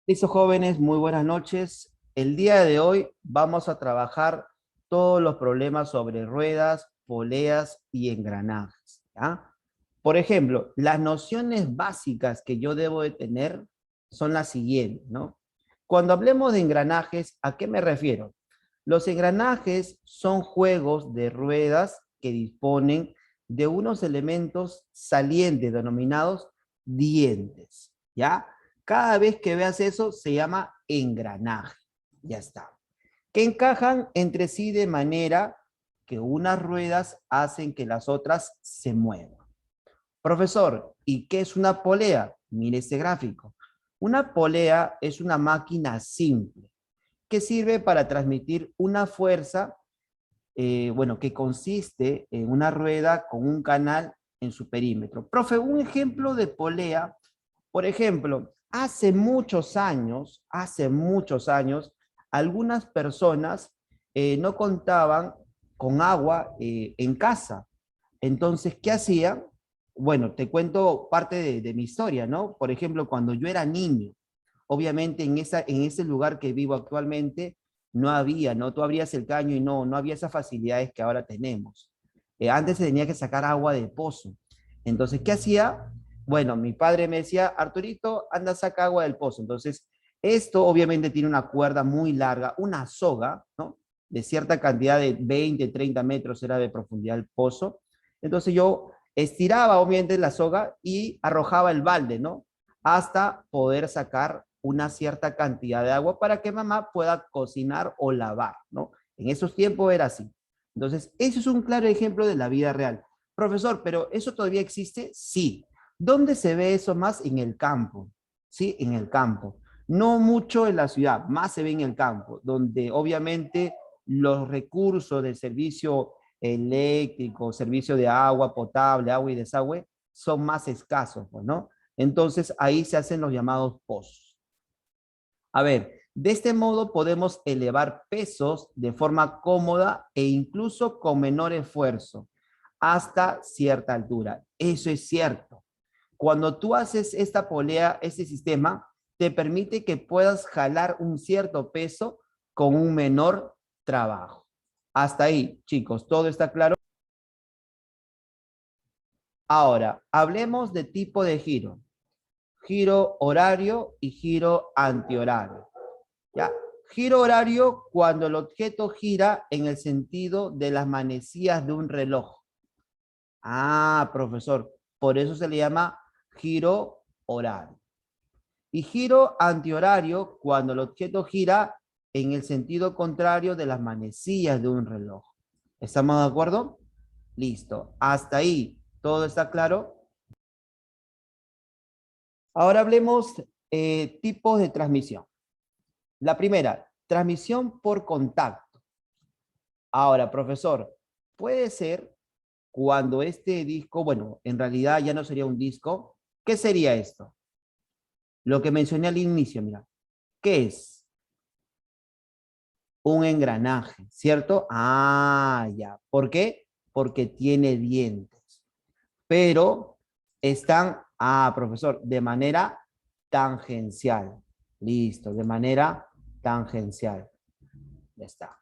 Listo, jóvenes, muy buenas noches. El día de hoy vamos a trabajar todos los problemas sobre ruedas, poleas y engranajes, ¿ya? Por ejemplo, las nociones básicas que yo debo de tener son las siguientes, ¿no? Cuando hablemos de engranajes, ¿a qué me refiero? Los engranajes son juegos de ruedas que disponen de unos elementos salientes denominados dientes, ¿ya? Cada vez que veas eso se llama engranaje. Ya está. Que encajan entre sí de manera que unas ruedas hacen que las otras se muevan. Profesor, ¿y qué es una polea? Mire este gráfico. Una polea es una máquina simple que sirve para transmitir una fuerza, que consiste en una rueda con un canal en su perímetro. Profe, un ejemplo de polea, por ejemplo, hace muchos años, algunas personas no contaban con agua en casa. Entonces, ¿qué hacían? Bueno, te cuento parte de mi historia, ¿no? Por ejemplo, cuando yo era niño, obviamente en ese lugar que vivo actualmente, no había, ¿no? Tú abrías el caño y no había esas facilidades que ahora tenemos. Antes se tenía que sacar agua de pozo. Entonces, ¿qué hacía? Bueno, mi padre me decía, Arturito, anda, saca agua del pozo. Entonces, esto obviamente tiene una cuerda muy larga, una soga, ¿no? De cierta cantidad de 20, 30 metros era de profundidad el pozo. Entonces yo estiraba obviamente la soga y arrojaba el balde, ¿no? Hasta poder sacar una cierta cantidad de agua para que mamá pueda cocinar o lavar, ¿no? En esos tiempos era así. Entonces, eso es un claro ejemplo de la vida real. Profesor, ¿pero eso todavía existe? Sí. ¿Dónde se ve eso más? En el campo, ¿sí? En el campo. No mucho en la ciudad, más se ve en el campo, donde obviamente los recursos del servicio eléctrico, servicio de agua potable, agua y desagüe, son más escasos, pues, ¿no? Entonces ahí se hacen los llamados pozos. A ver, de este modo podemos elevar pesos de forma cómoda e incluso con menor esfuerzo hasta cierta altura. Eso es cierto. Cuando tú haces esta polea, este sistema, te permite que puedas jalar un cierto peso con un menor trabajo. Hasta ahí, chicos, ¿todo está claro? Ahora, hablemos de tipo de giro. Giro horario y giro antihorario. ¿Ya? Giro horario cuando el objeto gira en el sentido de las manecillas de un reloj. Ah, profesor, por eso se le llama giro horario. Y giro antihorario cuando el objeto gira en el sentido contrario de las manecillas de un reloj. ¿Estamos de acuerdo? Listo. Hasta ahí. ¿Todo está claro? Ahora hablemos tipos de transmisión. La primera, transmisión por contacto. Ahora, profesor, puede ser cuando este disco, bueno, en realidad ya no sería un disco. ¿Qué sería esto? Lo que mencioné al inicio, mira. ¿Qué es? Un engranaje, ¿cierto? Ah, ya. ¿Por qué? Porque tiene dientes. Pero están, profesor, de manera tangencial. Listo, de manera tangencial. Ya está.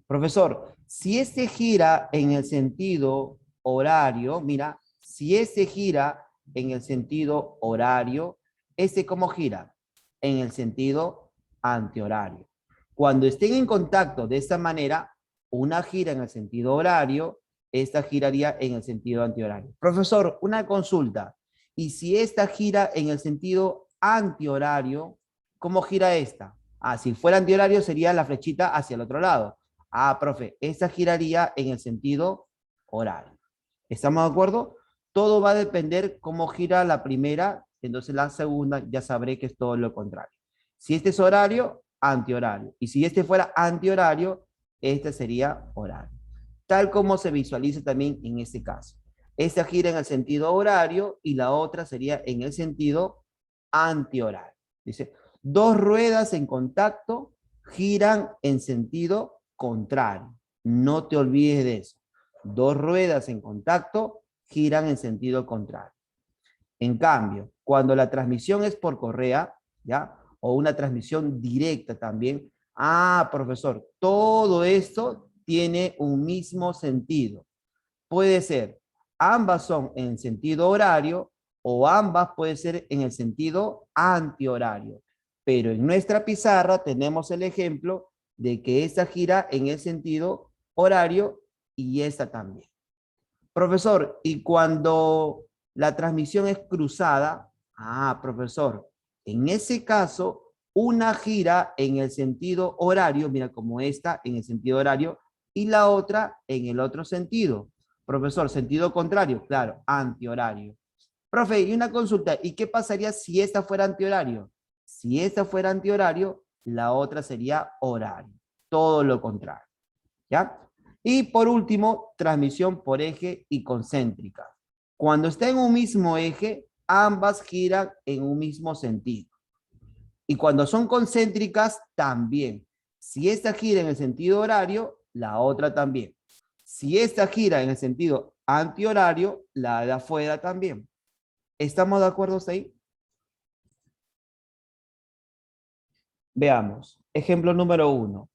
Profesor, si este gira en el sentido horario, mira, si este gira en el sentido horario, ¿este cómo gira? En el sentido antihorario. Cuando estén en contacto de esta manera, una gira en el sentido horario, esta giraría en el sentido antihorario. Profesor, una consulta. ¿Y si esta gira en el sentido antihorario, cómo gira esta? Si fuera antihorario sería la flechita hacia el otro lado. Profe, esta giraría en el sentido horario. ¿Estamos de acuerdo? Todo va a depender cómo gira la primera, entonces la segunda ya sabré que es todo lo contrario. Si este es horario, antihorario. Y si este fuera antihorario, este sería horario. Tal como se visualiza también en este caso. Esta gira en el sentido horario y la otra sería en el sentido antihorario. Dice, dos ruedas en contacto giran en sentido contrario. No te olvides de eso. Dos ruedas en contacto giran en sentido contrario. En cambio, cuando la transmisión es por correa, ¿ya? o una transmisión directa también. Ah, profesor, todo esto tiene un mismo sentido. Puede ser, ambas son en sentido horario o ambas puede ser en el sentido antihorario. Pero en nuestra pizarra tenemos el ejemplo de que esta gira en el sentido horario y esta también. Profesor, y cuando la transmisión es cruzada, profesor, en ese caso, una gira en el sentido horario, mira como esta en el sentido horario, y la otra en el otro sentido. Profesor, sentido contrario, claro, antihorario. Profe, y una consulta, ¿y qué pasaría si esta fuera antihorario? Si esta fuera antihorario, la otra sería horario. Todo lo contrario. ¿Ya? Y por último, transmisión por eje y concéntrica. Cuando está en un mismo eje, ambas giran en un mismo sentido. Y cuando son concéntricas, también. Si esta gira en el sentido horario, la otra también. Si esta gira en el sentido antihorario, la de afuera también. ¿Estamos de acuerdo hasta ahí? Veamos. Ejemplo número 1.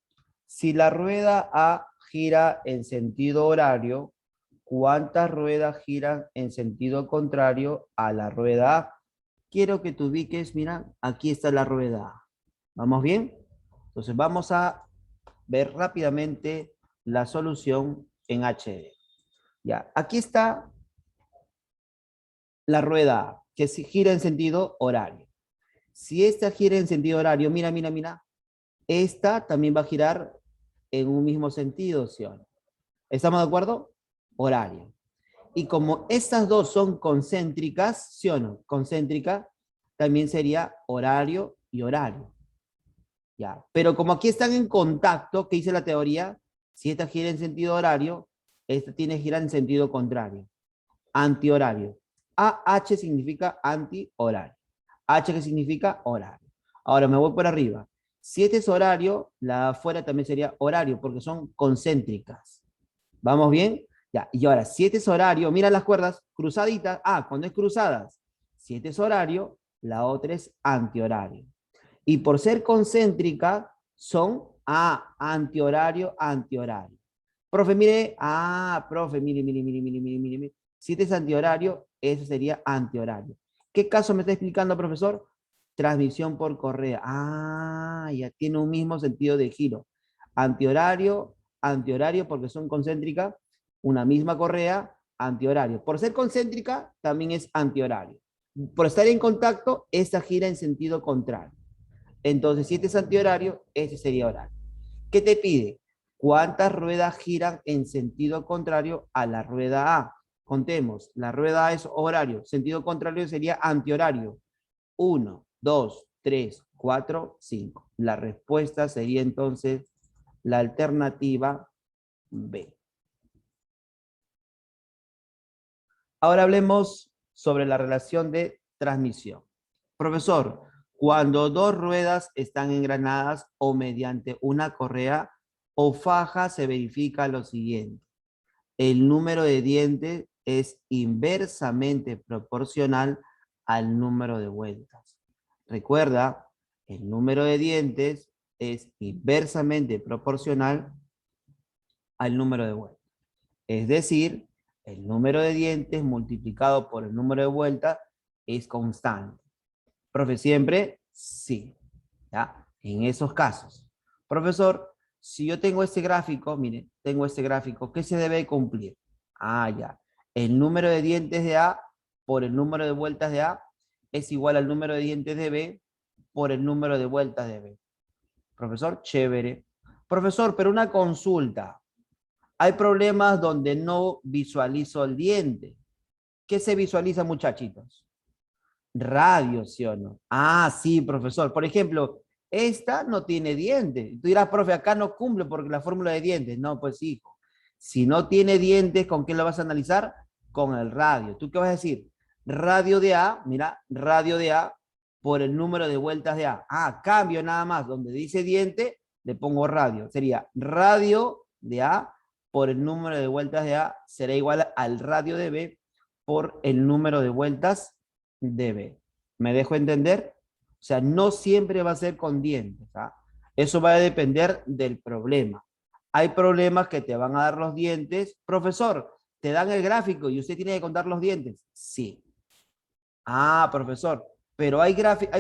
Si la rueda A gira en sentido horario, ¿cuántas ruedas giran en sentido contrario a la rueda A? Quiero que te ubiques, mira, aquí está la rueda A. ¿Vamos bien? Entonces vamos a ver rápidamente la solución en HD. Ya, aquí está la rueda A, que gira en sentido horario. Si esta gira en sentido horario, mira, mira, mira, esta también va a girar en un mismo sentido, ¿sí o no? ¿Estamos de acuerdo? Horario. Y como estas dos son concéntricas, ¿sí o no? Concéntrica, también sería horario y horario. Ya. Pero como aquí están en contacto, ¿qué dice la teoría? Si esta gira en sentido horario, esta tiene que girar en sentido contrario. Antihorario. AH significa antihorario. H que significa horario. Ahora me voy por arriba. Si este es horario, la de afuera también sería horario, porque son concéntricas. ¿Vamos bien? Ya, y ahora, si este es horario, mira las cuerdas cruzaditas. Cuando es cruzadas, si este es horario, la otra es antihorario. Y por ser concéntrica, son antihorario, antihorario. Profe, mire, profe, mire, mire, mire, mire, mire, mire, mire. Si este es antihorario, ese sería antihorario. ¿Qué caso me está explicando, profesor? Transmisión por correa. Ya tiene un mismo sentido de giro. Antihorario, antihorario porque son concéntricas, una misma correa, antihorario. Por ser concéntrica, también es antihorario. Por estar en contacto, esta gira en sentido contrario. Entonces, si este es antihorario, este sería horario. ¿Qué te pide? ¿Cuántas ruedas giran en sentido contrario a la rueda A? Contemos, la rueda A es horario, sentido contrario sería antihorario. 1, 2, 3, 4, 5. La respuesta sería entonces la alternativa B. Ahora hablemos sobre la relación de transmisión. Profesor, cuando dos ruedas están engranadas o mediante una correa o faja se verifica lo siguiente. El número de dientes es inversamente proporcional al número de vueltas. Recuerda, el número de dientes es inversamente proporcional al número de vueltas. Es decir, el número de dientes multiplicado por el número de vueltas es constante. Profe, ¿siempre? Sí. ¿Ya? En esos casos. Profesor, si yo tengo este gráfico, mire, tengo este gráfico, ¿qué se debe cumplir? Ya. El número de dientes de A por el número de vueltas de A es igual al número de dientes de B por el número de vueltas de B. Profesor, chévere. Profesor, pero una consulta. Hay problemas donde no visualizo el diente. ¿Qué se visualiza, muchachitos? Radio, ¿sí o no? Sí, profesor. Por ejemplo, esta no tiene dientes. Tú dirás, profe, acá no cumple porque la fórmula de dientes. No, pues hijo. Si no tiene dientes, ¿con qué lo vas a analizar? Con el radio. ¿Tú qué vas a decir? Radio de A, mira, radio de A por el número de vueltas de A. Cambio nada más. Donde dice diente, le pongo radio. Sería radio de A por el número de vueltas de A será igual al radio de B por el número de vueltas de B. ¿Me dejo entender? sea, no siempre va a ser con dientes. ¿Ah? Eso va a depender del problema. Hay problemas que te van a dar los dientes. Profesor, te dan el gráfico y usted tiene que contar los dientes. Sí. Ah, profesor, pero hay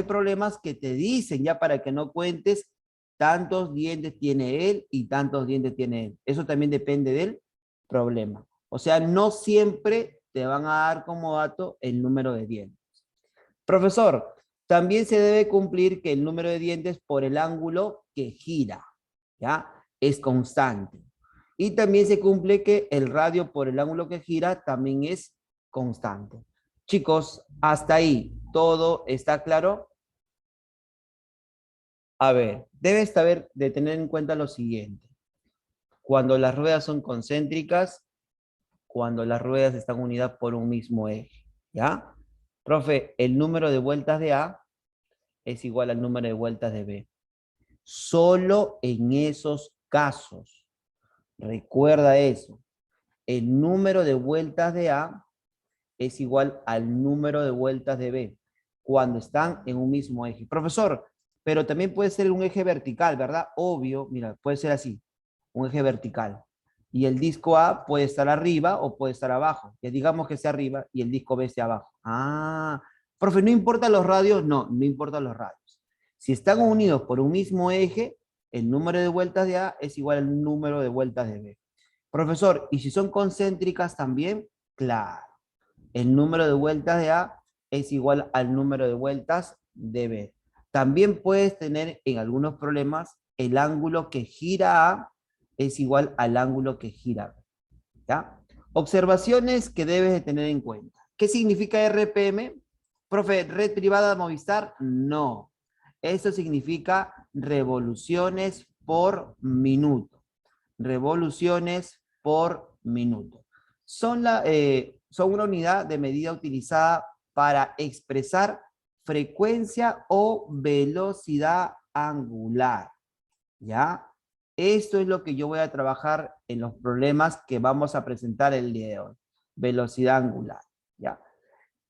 problemas que te dicen ya para que no cuentes tantos dientes tiene él y tantos dientes tiene él. Eso también depende del problema. O sea, no siempre te van a dar como dato el número de dientes. Profesor, también se debe cumplir que el número de dientes por el ángulo que gira, ¿ya? Es constante. Y también se cumple que el radio por el ángulo que gira también es constante. Chicos, hasta ahí, ¿todo está claro? A ver, debes saber de tener en cuenta lo siguiente. Cuando las ruedas son concéntricas, cuando las ruedas están unidas por un mismo eje, ¿ya? Profe, el número de vueltas de A es igual al número de vueltas de B. Solo en esos casos. Recuerda eso. El número de vueltas de A es igual al número de vueltas de B cuando están en un mismo eje. Profesor, pero también puede ser un eje vertical, ¿verdad? Obvio, mira, puede ser así, un eje vertical. Y el disco A puede estar arriba o puede estar abajo. Que digamos que sea arriba y el disco B esté abajo. Ah, profe, ¿no importa los radios? No, no importa los radios. Si están unidos por un mismo eje, el número de vueltas de A es igual al número de vueltas de B. Profesor, ¿y si son concéntricas también? Claro. El número de vueltas de A es igual al número de vueltas de B. También puedes tener en algunos problemas el ángulo que gira A es igual al ángulo que gira B. ¿Ya? Observaciones que debes de tener en cuenta. ¿Qué significa RPM? Profe, ¿red privada Movistar? No. Eso significa revoluciones por minuto. Revoluciones por minuto. Son una unidad de medida utilizada para expresar frecuencia o velocidad angular. ¿Ya? Esto es lo que yo voy a trabajar en los problemas que vamos a presentar el día de hoy. Velocidad angular. ¿Ya?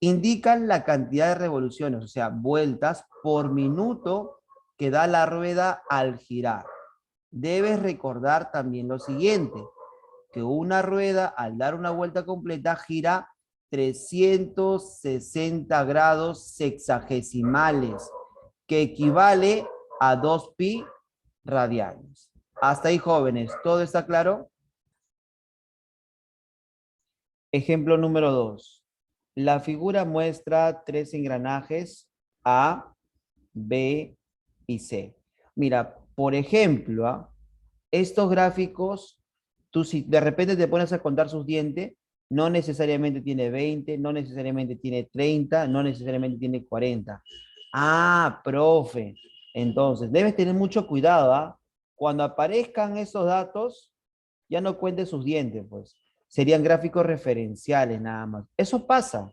Indican la cantidad de revoluciones, o sea, vueltas por minuto que da la rueda al girar. Debes recordar también lo siguiente, que una rueda al dar una vuelta completa gira 360 grados sexagesimales, que equivale a 2 pi radianes. Hasta ahí, jóvenes, ¿todo está claro? Ejemplo número 2. La figura muestra 3 engranajes A, B y C. Mira, por ejemplo, estos gráficos, tú si de repente te pones a contar sus dientes, no necesariamente tiene 20, no necesariamente tiene 30, no necesariamente tiene 40. Ah, profe. Entonces, debes tener mucho cuidado, ¿ah? Cuando aparezcan esos datos, ya no cuentes sus dientes, pues. Serían gráficos referenciales nada más. Eso pasa.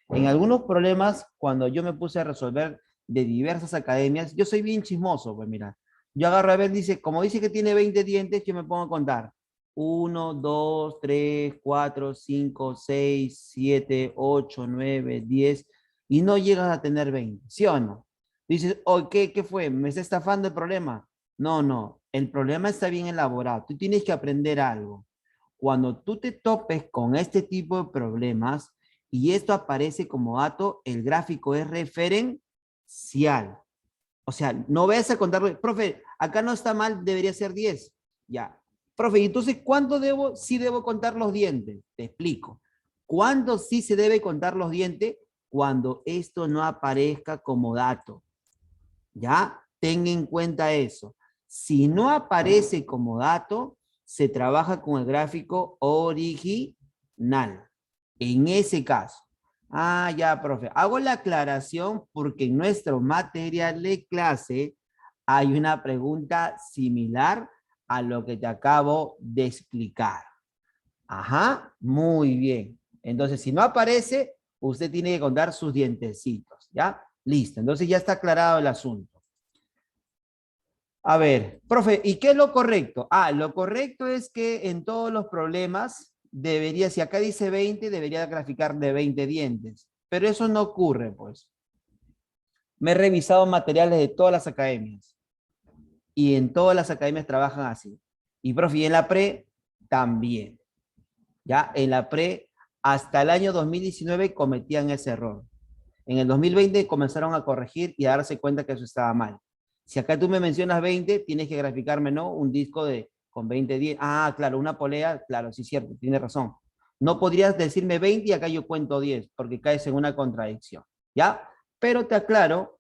En algunos problemas, cuando yo me puse a resolver de diversas academias, yo soy bien chismoso, pues mira. Yo agarro a ver, dice, como dice que tiene 20 dientes, yo me pongo a contar. 1, 2, 3, 4, 5, 6, 7, 8, 9, 10, y no llegas a tener 20, ¿sí o no? Dices, oh, ¿qué fue? ¿Me está estafando el problema? No, no, el problema está bien elaborado. Tú tienes que aprender algo. Cuando tú te topes con este tipo de problemas y esto aparece como dato, el gráfico es referencial. O sea, no vayas a contarlo. Profe, acá no está mal, debería ser 10. Ya. Profe, ¿y entonces cuánto debo? Sí debo contar los dientes. Te explico. ¿Cuándo sí se debe contar los dientes? Cuando esto no aparezca como dato. ¿Ya? Ten en cuenta eso. Si no aparece como dato, se trabaja con el gráfico original. En ese caso. Ah, ya, profe. Hago la aclaración porque en nuestro material de clase hay una pregunta similar a lo que te acabo de explicar. Ajá, muy bien. Entonces, si no aparece, usted tiene que contar sus dientecitos, ¿ya? Listo, entonces ya está aclarado el asunto. A ver, profe, ¿y qué es lo correcto? Ah, lo correcto es que en todos los problemas debería, si acá dice 20, debería graficar de 20 dientes. Pero eso no ocurre, pues. Me he revisado materiales de todas las academias y en todas las academias trabajan así. Y profe, y en la pre también. Ya, en la pre hasta el año 2019 cometían ese error. En el 2020 comenzaron a corregir y a darse cuenta que eso estaba mal. Si acá tú me mencionas 20, tienes que graficarme, ¿no? Un disco con 20 10. Ah, claro, una polea, claro, sí, cierto, tienes razón. No podrías decirme 20 y acá yo cuento 10, porque caes en una contradicción, ¿ya? Pero te aclaro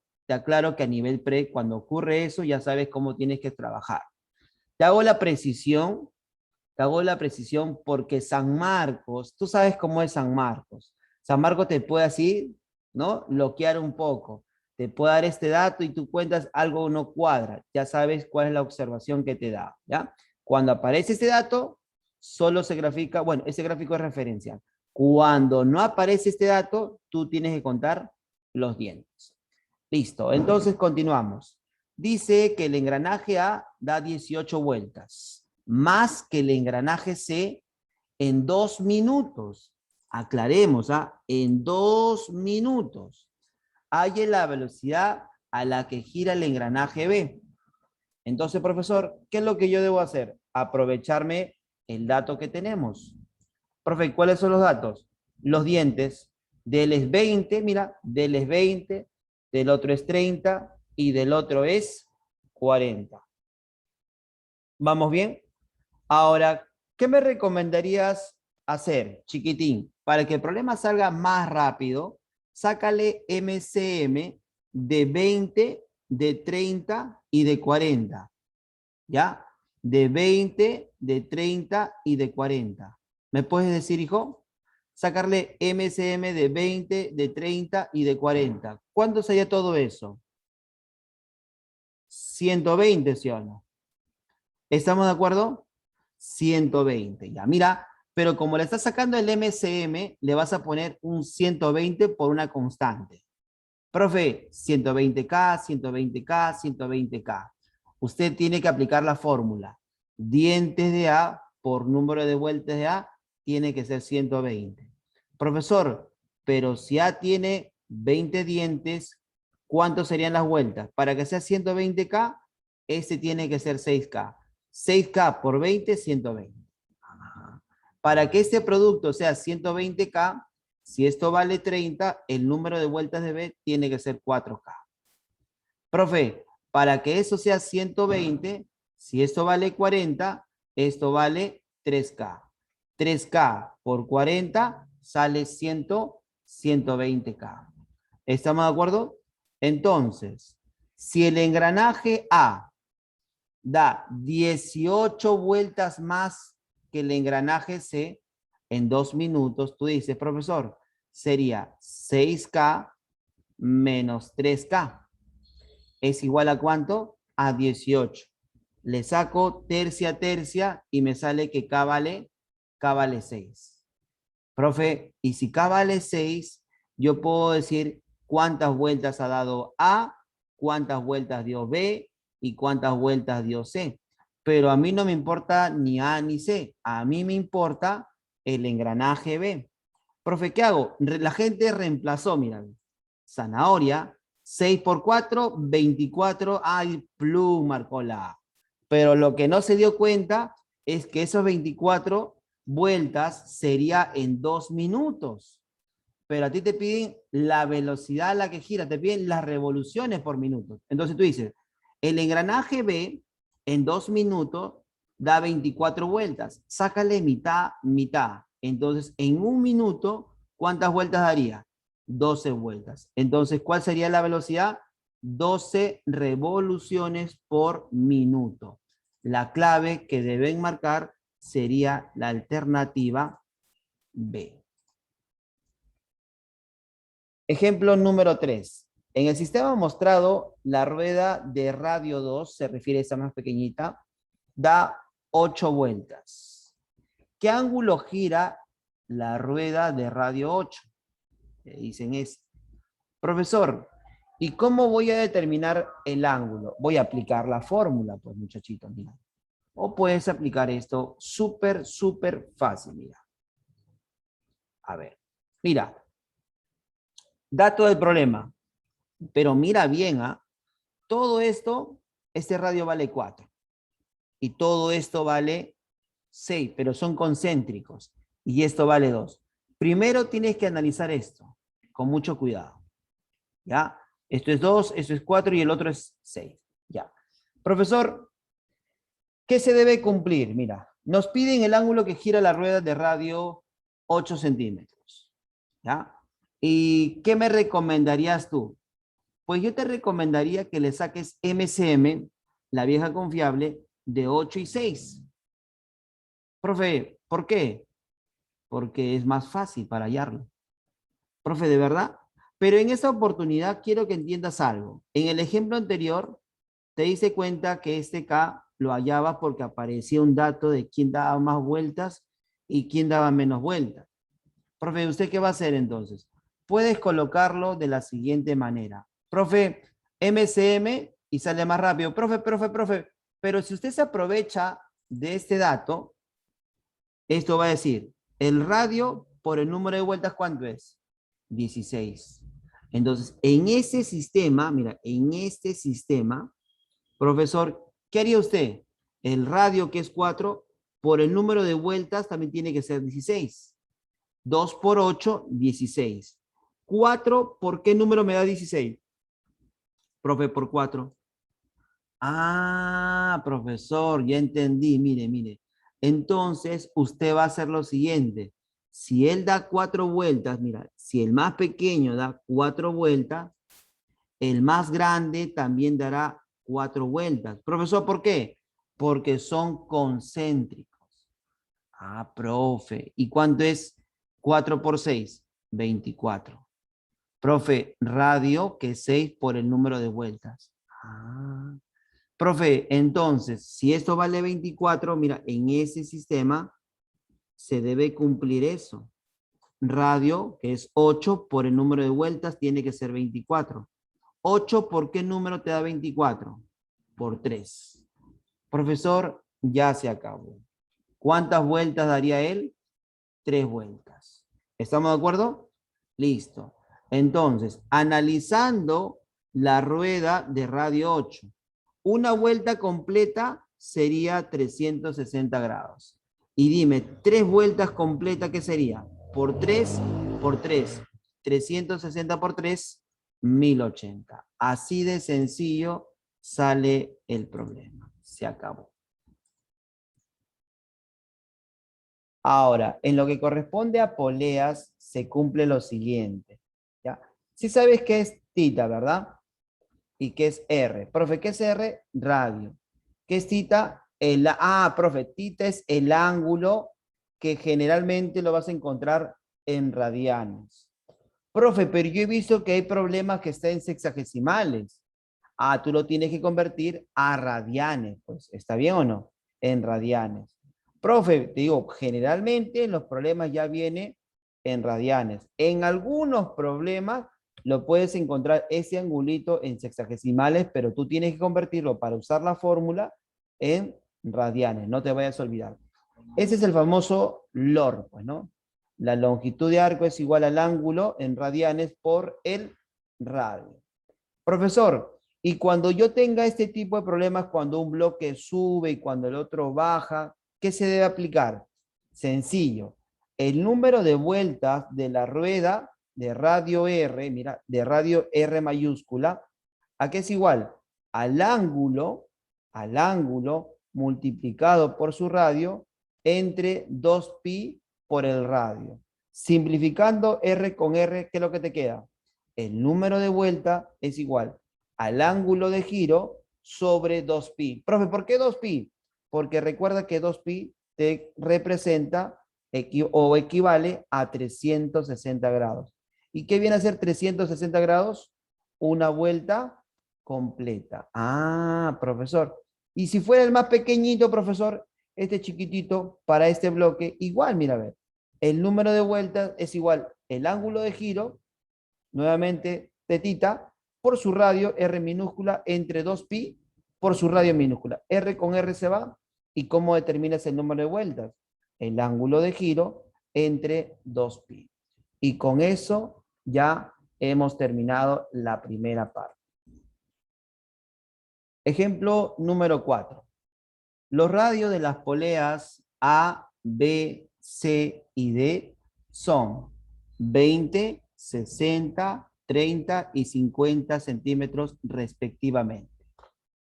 que a nivel pre, cuando ocurre eso, ya sabes cómo tienes que trabajar. Te hago la precisión, te hago la precisión porque San Marcos, tú sabes cómo es San Marcos. San Marcos te puede así, ¿no? Bloquear un poco. Te puede dar este dato y tú cuentas algo no cuadra. Ya sabes cuál es la observación que te da, ¿ya? Cuando aparece este dato, solo se grafica, bueno, ese gráfico es referencial. Cuando no aparece este dato, tú tienes que contar los dientes. Listo, entonces continuamos. Dice que el engranaje A da 18 vueltas, más que el engranaje C en 2 minutos. Aclaremos, ¿ah? En 2 minutos. Hay la velocidad a la que gira el engranaje B. Entonces, profesor, ¿qué es lo que yo debo hacer? Aprovecharme el dato que tenemos. Profe, ¿cuáles son los datos? Los dientes. Del es 20, mira, del es 20, del otro es 30 y del otro es 40. ¿Vamos bien? Ahora, ¿qué me recomendarías hacer, chiquitín? Para que el problema salga más rápido, sácale MCM de 20, de 30 y de 40. ¿Ya? De 20, de 30 y de 40. ¿Me puedes decir, hijo? Sacarle MCM de 20, de 30 y de 40. ¿Cuánto sería todo eso? 120, ¿sí o no? ¿Estamos de acuerdo? 120, ya. Mira, pero como le estás sacando el MCM, le vas a poner un 120 por una constante. Profe, 120K, 120K, 120K. Usted tiene que aplicar la fórmula. Dientes de A por número de vueltas de A tiene que ser 120. Profesor, pero si A tiene 20 dientes, ¿cuántos serían las vueltas? Para que sea 120K, este tiene que ser 6K. 6K por 20, 120. Para que este producto sea 120K, si esto vale 30, el número de vueltas de B tiene que ser 4K. Profe, para que eso sea 120, si esto vale 40, esto vale 3K. 3K por 40 sale 120K. ¿Estamos de acuerdo? Entonces, si el engranaje A da 18 vueltas más que el engranaje C en 2 minutos, tú dices, profesor, sería 6K menos 3K. ¿Es igual a cuánto? A 18. Le saco tercia a tercia y me sale que K vale 6. Profe, y si K vale 6, yo puedo decir cuántas vueltas ha dado A, cuántas vueltas dio B y cuántas vueltas dio C. Pero a mí no me importa ni A ni C. A mí me importa el engranaje B. Profe, ¿qué hago? La gente reemplazó, mira, zanahoria, 6 por 4, 24, ay, plum, marcó la A. Pero lo que no se dio cuenta es que esos 24 vueltas sería en 2 minutos. Pero a ti te piden la velocidad a la que gira, te piden las revoluciones por minuto. Entonces tú dices, el engranaje B en 2 minutos da 24 vueltas. Sácale mitad, mitad. Entonces, en 1 minuto, ¿cuántas vueltas daría? 12 vueltas. Entonces, ¿cuál sería la velocidad? 12 revoluciones por minuto. La clave que deben marcar sería la alternativa B. Ejemplo número 3. En el sistema mostrado, la rueda de radio 2, se refiere a esa más pequeñita, da 8 vueltas. ¿Qué ángulo gira la rueda de radio 8? Le dicen es, profesor, ¿y cómo voy a determinar el ángulo? Voy a aplicar la fórmula, pues muchachito, mira. O puedes aplicar esto súper, súper fácil, mira. A ver, mira, dato del problema. Pero mira bien, ¿ah? Todo esto, este radio vale 4. Y todo esto vale 6, pero son concéntricos. Y esto vale 2. Primero tienes que analizar esto con mucho cuidado. ¿Ya? Esto es 2, esto es 4 y el otro es 6. Ya. Profesor, ¿qué se debe cumplir? Mira, nos piden el ángulo que gira la rueda de radio 8 centímetros. ¿Ya? ¿Y qué me recomendarías tú? Pues yo te recomendaría que le saques MCM, la vieja confiable, de 8 y 6. Profe, ¿por qué? Porque es más fácil para hallarlo. Profe, ¿de verdad? Pero en esta oportunidad quiero que entiendas algo. En el ejemplo anterior, te diste cuenta que este K lo hallaba porque aparecía un dato de quién daba más vueltas y quién daba menos vueltas. Profe, ¿usted qué va a hacer entonces? Puedes colocarlo de la siguiente manera. Profe, MCM y sale más rápido. Profe, pero si usted se aprovecha de este dato, esto va a decir, el radio por el número de vueltas, ¿cuánto es? 16. Entonces, en ese sistema, mira, en este sistema, profesor, ¿qué haría usted? El radio, que es 4, por el número de vueltas también tiene que ser 16. 2 por 8, 16. 4, ¿por qué número me da 16? Profe, por 4. Ah, profesor, ya entendí, mire. Entonces, usted va a hacer lo siguiente. Si él da 4 vueltas, mira, si el más pequeño da 4 vueltas, el más grande también dará 4 vueltas. Profesor, ¿por qué? Porque son concéntricos. Ah, profe. ¿Y cuánto es 4 por 6? 24. Profe, radio, que es 6 por el número de vueltas. Ah. Profe, entonces, si esto vale 24, mira, en ese sistema se debe cumplir eso. Radio, que es 8 por el número de vueltas, tiene que ser 24. 8, ¿por qué número te da 24? Por 3. Profesor, ya se acabó. ¿Cuántas vueltas daría él? 3 vueltas. ¿Estamos de acuerdo? Listo. Entonces, analizando la rueda de radio 8, una vuelta completa sería 360 grados. Y dime, 3 vueltas completas, ¿qué sería? Por 3, por 3. 360 por 3, 1080. Así de sencillo sale el problema. Se acabó. Ahora, en lo que corresponde a poleas, se cumple lo siguiente. ¿Ya? Sí sabes qué es tita, ¿verdad? Y qué es R. Profe, ¿qué es R? Radio. ¿Qué es tita? Profe, tita es el ángulo que generalmente lo vas a encontrar en radianes. Profe, pero yo he visto que hay problemas que están en sexagesimales. Ah, tú lo tienes que convertir a radianes. Pues, ¿está bien o no? En radianes. Profe, te digo, generalmente los problemas ya vienen en radianes. En algunos problemas lo puedes encontrar ese angulito en sexagesimales, pero tú tienes que convertirlo para usar la fórmula en radianes. No te vayas a olvidar. Ese es el famoso LOR, pues, ¿no? La longitud de arco es igual al ángulo en radianes por el radio. Profesor, y cuando yo tenga este tipo de problemas, cuando un bloque sube y cuando el otro baja, ¿qué se debe aplicar? Sencillo. El número de vueltas de la rueda de radio R, mira, de radio R mayúscula, ¿a qué es igual? Al ángulo multiplicado por su radio entre 2pi por el radio. Simplificando R con R, ¿qué es lo que te queda? El número de vuelta es igual al ángulo de giro sobre 2pi. Profe, ¿por qué 2pi? Porque recuerda que 2pi te representa o equivale a 360 grados. ¿Y qué viene a ser 360 grados? Una vuelta completa. Ah, profesor. Y si fuera el más pequeñito, profesor, este chiquitito para este bloque, igual, mira, a ver, el número de vueltas es igual el ángulo de giro, nuevamente tetita, por su radio R minúscula entre 2pi por su radio minúscula. R con R se va. ¿Y cómo determinas el número de vueltas? El ángulo de giro entre 2pi. Y con eso ya hemos terminado la primera parte. Ejemplo número 4. Los radios de las poleas A, B, C y D son 20, 60, 30 y 50 centímetros respectivamente.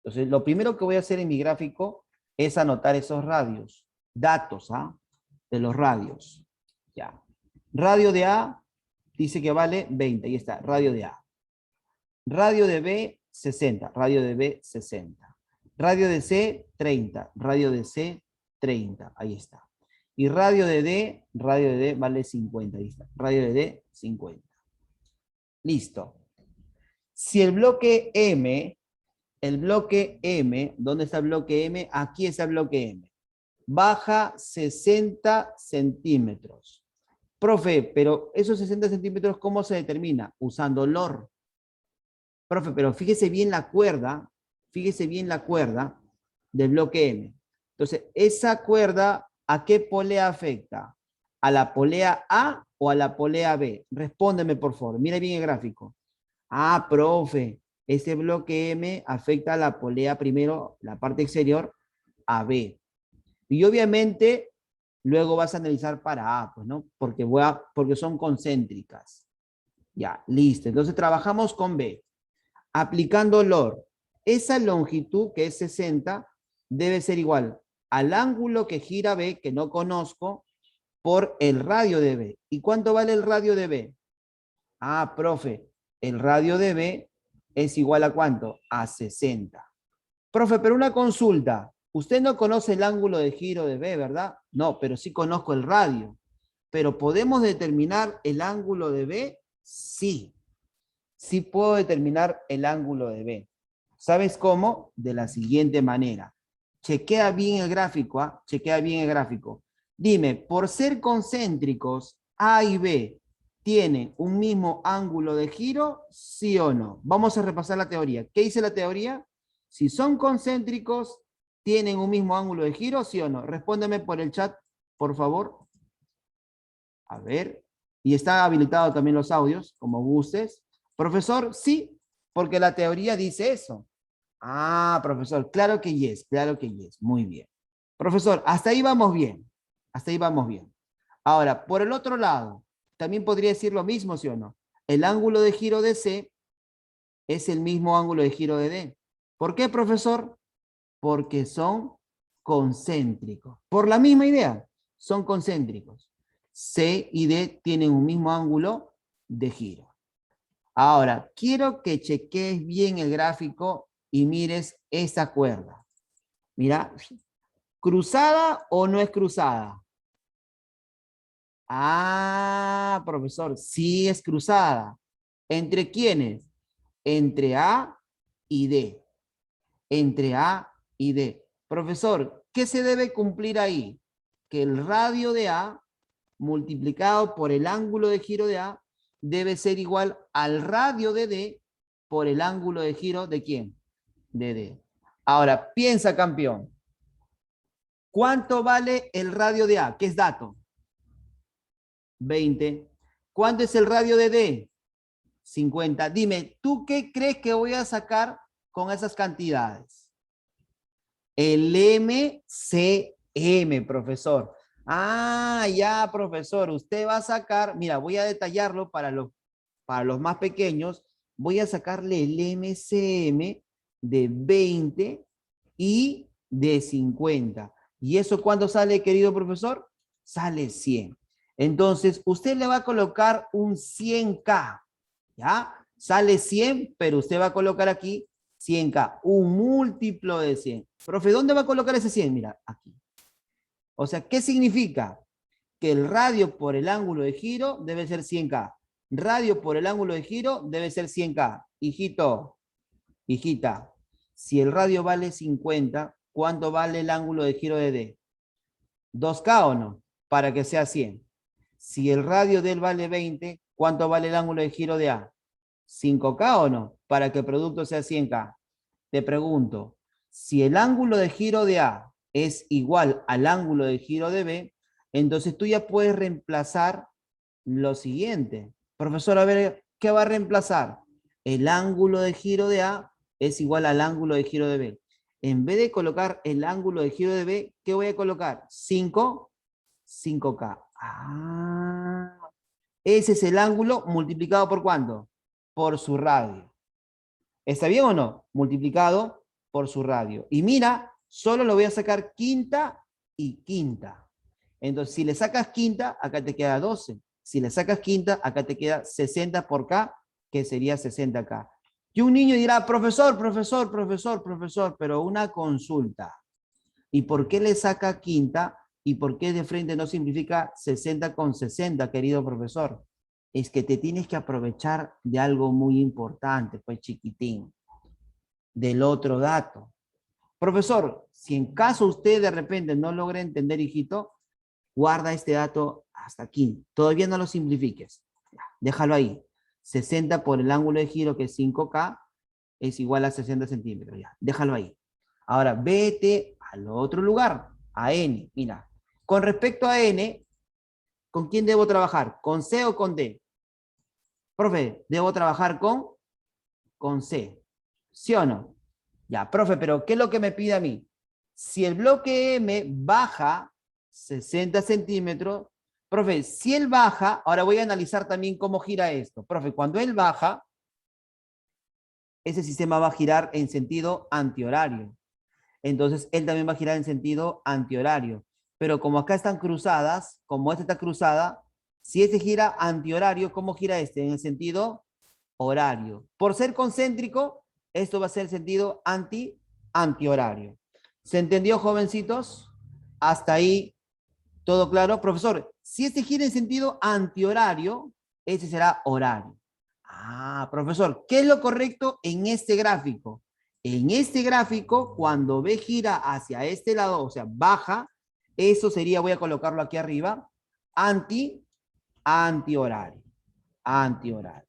Entonces, lo primero que voy a hacer en mi gráfico es anotar esos radios, datos de los radios. Ya. Radio de A dice que vale 20, ahí está, radio de A. Radio de B, 60, radio de B, 60. Radio de C, 30, radio de C, 30, ahí está. Y radio de D vale 50, ahí está. Radio de D, 50. Listo. Si el bloque M, ¿dónde está el bloque M? Aquí está el bloque M. Baja 60 centímetros. Profe, pero esos 60 centímetros, ¿cómo se determina? Usando LOR. Profe, pero fíjese bien la cuerda del bloque M. Entonces, esa cuerda, ¿a qué polea afecta? ¿A la polea A o a la polea B? Respóndeme, por favor. Mira bien el gráfico. Ah, profe, ese bloque M afecta a la polea primero, la parte exterior, a B. Y obviamente, luego vas a analizar para A, pues, ¿no? Porque son concéntricas. Ya, listo. Entonces, trabajamos con B. Aplicando LOR, esa longitud, que es 60, debe ser igual al ángulo que gira B, que no conozco, por el radio de B. ¿Y cuánto vale el radio de B? Ah, profe, el radio de B es igual a ¿cuánto? A 60. Profe, pero una consulta. Usted no conoce el ángulo de giro de B, ¿verdad? No, pero sí conozco el radio. ¿Pero podemos determinar el ángulo de B? Sí. Sí puedo determinar el ángulo de B. ¿Sabes cómo? De la siguiente manera. Chequea bien el gráfico, chequea bien el gráfico. Dime, por ser concéntricos, A y B tienen un mismo ángulo de giro, ¿sí o no? Vamos a repasar la teoría. ¿Qué dice la teoría? Si son concéntricos, ¿tienen un mismo ángulo de giro, sí o no? Respóndeme por el chat, por favor. A ver. Y está habilitado también los audios, como gustes. Profesor, sí, porque la teoría dice eso. Ah, profesor, claro que yes, claro que yes. Muy bien. Profesor, hasta ahí vamos bien. Hasta ahí vamos bien. Ahora, por el otro lado, también podría decir lo mismo, ¿sí o no? El ángulo de giro de C es el mismo ángulo de giro de D. ¿Por qué, profesor? Porque son concéntricos. Por la misma idea, son concéntricos. C y D tienen un mismo ángulo de giro. Ahora, quiero que cheques bien el gráfico y mires esa cuerda. Mira, ¿cruzada o no es cruzada? Ah, profesor, sí es cruzada. ¿Entre quiénes? Entre A y D. Entre A y D. Profesor, ¿qué se debe cumplir ahí? Que el radio de A multiplicado por el ángulo de giro de A debe ser igual al radio de D por el ángulo de giro de ¿quién? De D. Ahora, piensa, campeón. ¿Cuánto vale el radio de A? ¿Qué es dato? 20. ¿Cuánto es el radio de D? 50. Dime, ¿tú qué crees que voy a sacar con esas cantidades? El MCM, profesor. Ah, ya, profesor. Usted va a sacar, mira, voy a detallarlo para los más pequeños. Voy a sacarle el MCM de 20 y de 50. ¿Y eso cuánto sale, querido profesor? Sale 100. Entonces, usted le va a colocar un 100K. ¿Ya? Sale 100, pero usted va a colocar aquí 100K, un múltiplo de 100. Profe, ¿dónde va a colocar ese 100? Mira, aquí. O sea, ¿qué significa? Que el radio por el ángulo de giro debe ser 100K. Radio por el ángulo de giro debe ser 100K. Hijito, hijita, si el radio vale 50, ¿cuánto vale el ángulo de giro de D? 2K o no, para que sea 100. Si el radio de él vale 20, ¿cuánto vale el ángulo de giro de A? 5K o no, para que el producto sea 100K. Te pregunto, si el ángulo de giro de A es igual al ángulo de giro de B, entonces tú ya puedes reemplazar lo siguiente. Profesor, a ver, ¿qué va a reemplazar? El ángulo de giro de A es igual al ángulo de giro de B. En vez de colocar el ángulo de giro de B, ¿qué voy a colocar? 5K. Ah, ese es el ángulo multiplicado por ¿cuánto? Por su radio. ¿Está bien o no? Multiplicado por su radio. Y mira, solo lo voy a sacar quinta y quinta. Entonces, si le sacas quinta, acá te queda 12. Si le sacas quinta, acá te queda 60 por K, que sería 60K. Y un niño dirá, profesor, pero una consulta. ¿Y por qué le saca quinta? ¿Y por qué de frente no simplifica 60 con 60, querido profesor? Es que te tienes que aprovechar de algo muy importante, pues chiquitín, del otro dato. Profesor, si en caso usted de repente no logre entender, hijito, guarda este dato hasta aquí. Todavía no lo simplifiques. Déjalo ahí. 60 por el ángulo de giro, que es 5K, es igual a 60 centímetros. Ya, déjalo ahí. Ahora, vete al otro lugar, a N. Mira, con respecto a N, ¿con quién debo trabajar? ¿Con C o con D? Profe, debo trabajar con C. ¿Sí o no? Ya, profe, pero ¿qué es lo que me pide a mí? Si el bloque M baja 60 centímetros, profe, si él baja, ahora voy a analizar también cómo gira esto. Profe, cuando él baja, ese sistema va a girar en sentido antihorario. Entonces, él también va a girar en sentido antihorario. Pero como acá están cruzadas, como esta está cruzada, si este gira antihorario, ¿cómo gira este? En el sentido horario. Por ser concéntrico, esto va a ser el sentido antihorario. ¿Se entendió, jovencitos? Hasta ahí, ¿todo claro? Profesor, si este gira en sentido antihorario, ese será horario. Ah, profesor, ¿qué es lo correcto en este gráfico? En este gráfico, cuando B gira hacia este lado, o sea, baja, eso sería, voy a colocarlo aquí arriba, antihorario. Antihorario.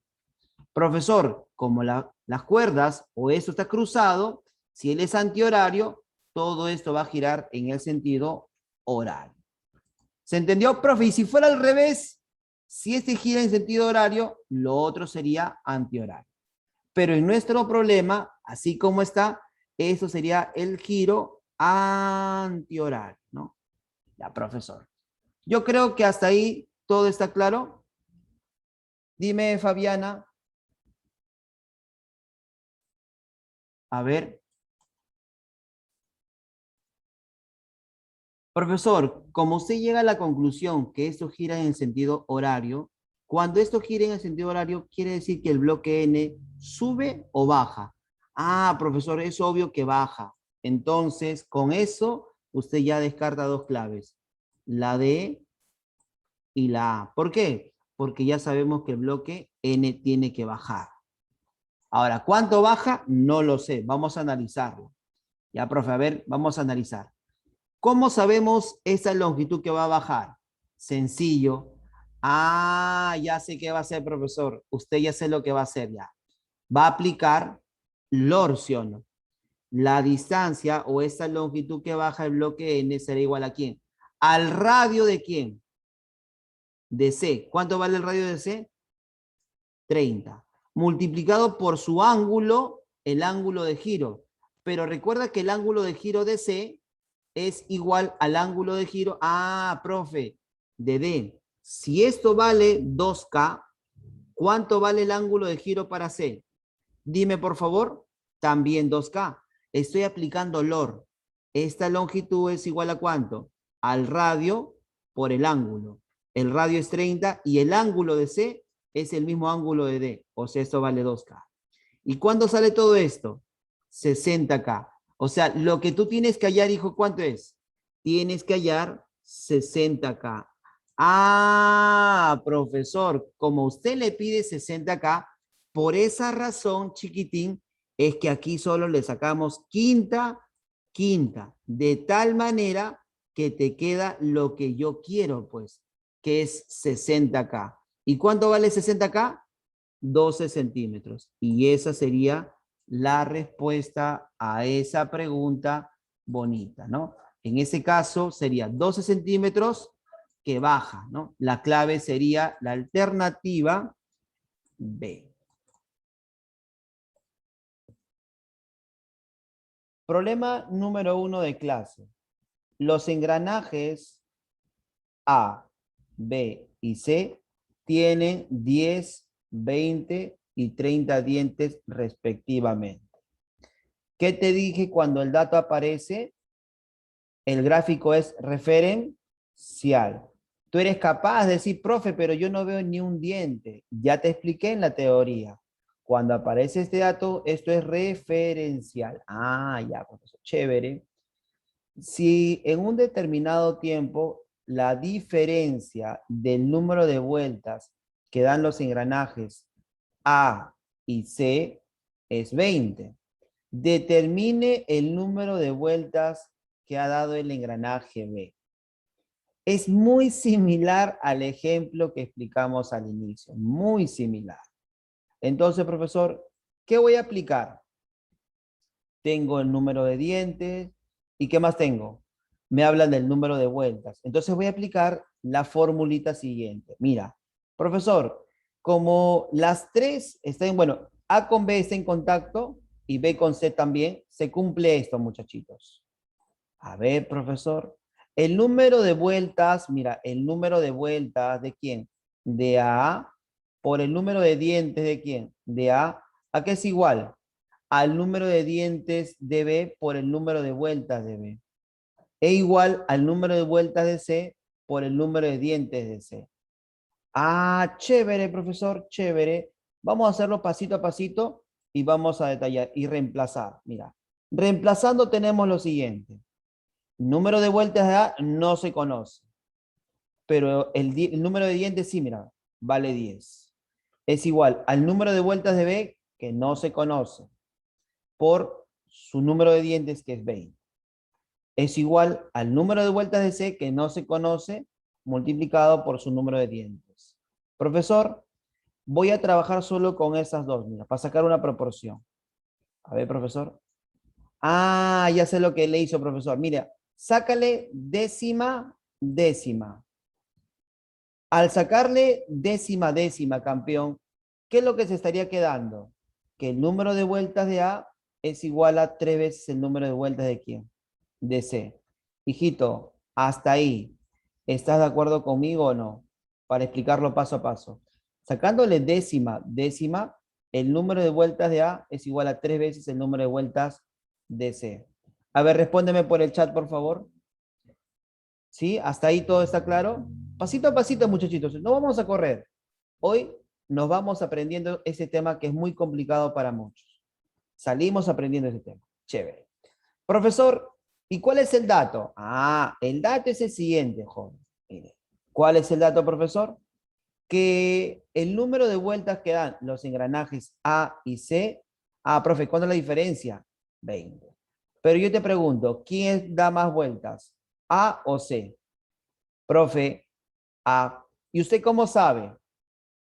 Profesor, como las cuerdas o eso está cruzado, si él es antihorario, todo esto va a girar en el sentido horario. ¿Se entendió, profe? Y si fuera al revés, si este gira en sentido horario, lo otro sería antihorario. Pero en nuestro problema, así como está, eso sería el giro antihorario, ¿no? Ya, profesor. Yo creo que hasta ahí todo está claro. Dime, Fabiana. A ver. Profesor, como usted llega a la conclusión que esto gira en el sentido horario, cuando esto gira en el sentido horario, quiere decir que el bloque N sube o baja. Ah, profesor, es obvio que baja. Entonces, con eso, usted ya descarta dos claves, la D y la A. ¿Por qué? Porque ya sabemos que el bloque N tiene que bajar. Ahora, ¿cuánto baja? No lo sé. Vamos a analizarlo. Ya, profe, a ver, vamos a analizar. ¿Cómo sabemos esa longitud que va a bajar? Sencillo. Ah, ya sé qué va a hacer, profesor. Usted ya sé lo que va a hacer ya. Va a aplicar Lorsion. La distancia o esa longitud que baja el bloque N será igual a ¿quién? Al radio de ¿quién? De C. ¿Cuánto vale el radio de C? 30. Multiplicado por su ángulo, el ángulo de giro. Pero recuerda que el ángulo de giro de C es igual al ángulo de giro, profe, de D. Si esto vale 2K, ¿cuánto vale el ángulo de giro para C? Dime, por favor, también 2K. Estoy aplicando LOR. Esta longitud es igual a ¿cuánto? Al radio por el ángulo. El radio es 30 y el ángulo de C es el mismo ángulo de D. O sea, esto vale 2K. ¿Y cuándo sale todo esto? 60K. O sea, lo que tú tienes que hallar, hijo, ¿cuánto es? Tienes que hallar 60K. Ah, profesor, como usted le pide 60K, por esa razón, chiquitín, es que aquí solo le sacamos quinta, de tal manera que te queda lo que yo quiero, pues, que es 60K. ¿Y cuánto vale 60K? 12 centímetros. Y esa sería la respuesta a esa pregunta bonita, ¿no? En ese caso sería 12 centímetros que baja, ¿no? La clave sería la alternativa B. Problema número 1 de clase. Los engranajes A, B y C tienen 10, 20 y 30 dientes respectivamente. ¿Qué te dije cuando el dato aparece? El gráfico es referencial. Tú eres capaz de decir, profe, pero yo no veo ni un diente. Ya te expliqué en la teoría. Cuando aparece este dato, esto es referencial. Ah, ya, profesor, chévere. Si en un determinado tiempo la diferencia del número de vueltas que dan los engranajes A y C es 20, determine el número de vueltas que ha dado el engranaje B. Es muy similar al ejemplo que explicamos al inicio, muy similar. Entonces, profesor, ¿qué voy a aplicar? Tengo el número de dientes, ¿y qué más tengo? Me hablan del número de vueltas. Entonces voy a aplicar la formulita siguiente. Mira, profesor, como las tres están, bueno, A con B está en contacto y B con C también, se cumple esto, muchachitos. A ver, profesor, el número de vueltas, mira, el número de vueltas, ¿de quién? De A por el número de dientes, ¿de quién? De ¿a qué es igual? Al número de dientes de B por el número de vueltas de B. E igual al número de vueltas de C por el número de dientes de C. Ah, chévere, profesor, chévere. Vamos a hacerlo pasito a pasito y vamos a detallar y reemplazar. Mira, reemplazando tenemos lo siguiente. Número de vueltas de A no se conoce, pero el número de dientes sí, mira, vale 10. Es igual al número de vueltas de B que no se conoce por su número de dientes que es 20. Es igual al número de vueltas de C que no se conoce multiplicado por su número de dientes. Profesor, voy a trabajar solo con esas dos, mira, para sacar una proporción. A ver, profesor. Ah, ya sé lo que le hizo, profesor. Mira, sácale décima, décima. Al sacarle décima, décima, campeón, ¿qué es lo que se estaría quedando? Que el número de vueltas de A es igual a 3 veces el número de vueltas de ¿quién? De C. Hijito, hasta ahí. ¿Estás de acuerdo conmigo o no? Para explicarlo paso a paso. Sacándole décima, décima, el número de vueltas de A es igual a 3 veces el número de vueltas de C. A ver, respóndeme por el chat, por favor. ¿Sí? ¿Hasta ahí todo está claro? Pasito a pasito, muchachitos. No vamos a correr. Hoy nos vamos aprendiendo ese tema que es muy complicado para muchos. Salimos aprendiendo ese tema. Chévere. Profesor, ¿y cuál es el dato? Ah, el dato es el siguiente, joven. Mire, ¿cuál es el dato, profesor? Que el número de vueltas que dan los engranajes A y C. Ah, profe, ¿cuándo es la diferencia? 20. Pero yo te pregunto, ¿quién da más vueltas? ¿A o C? Profe, A. ¿Y usted cómo sabe?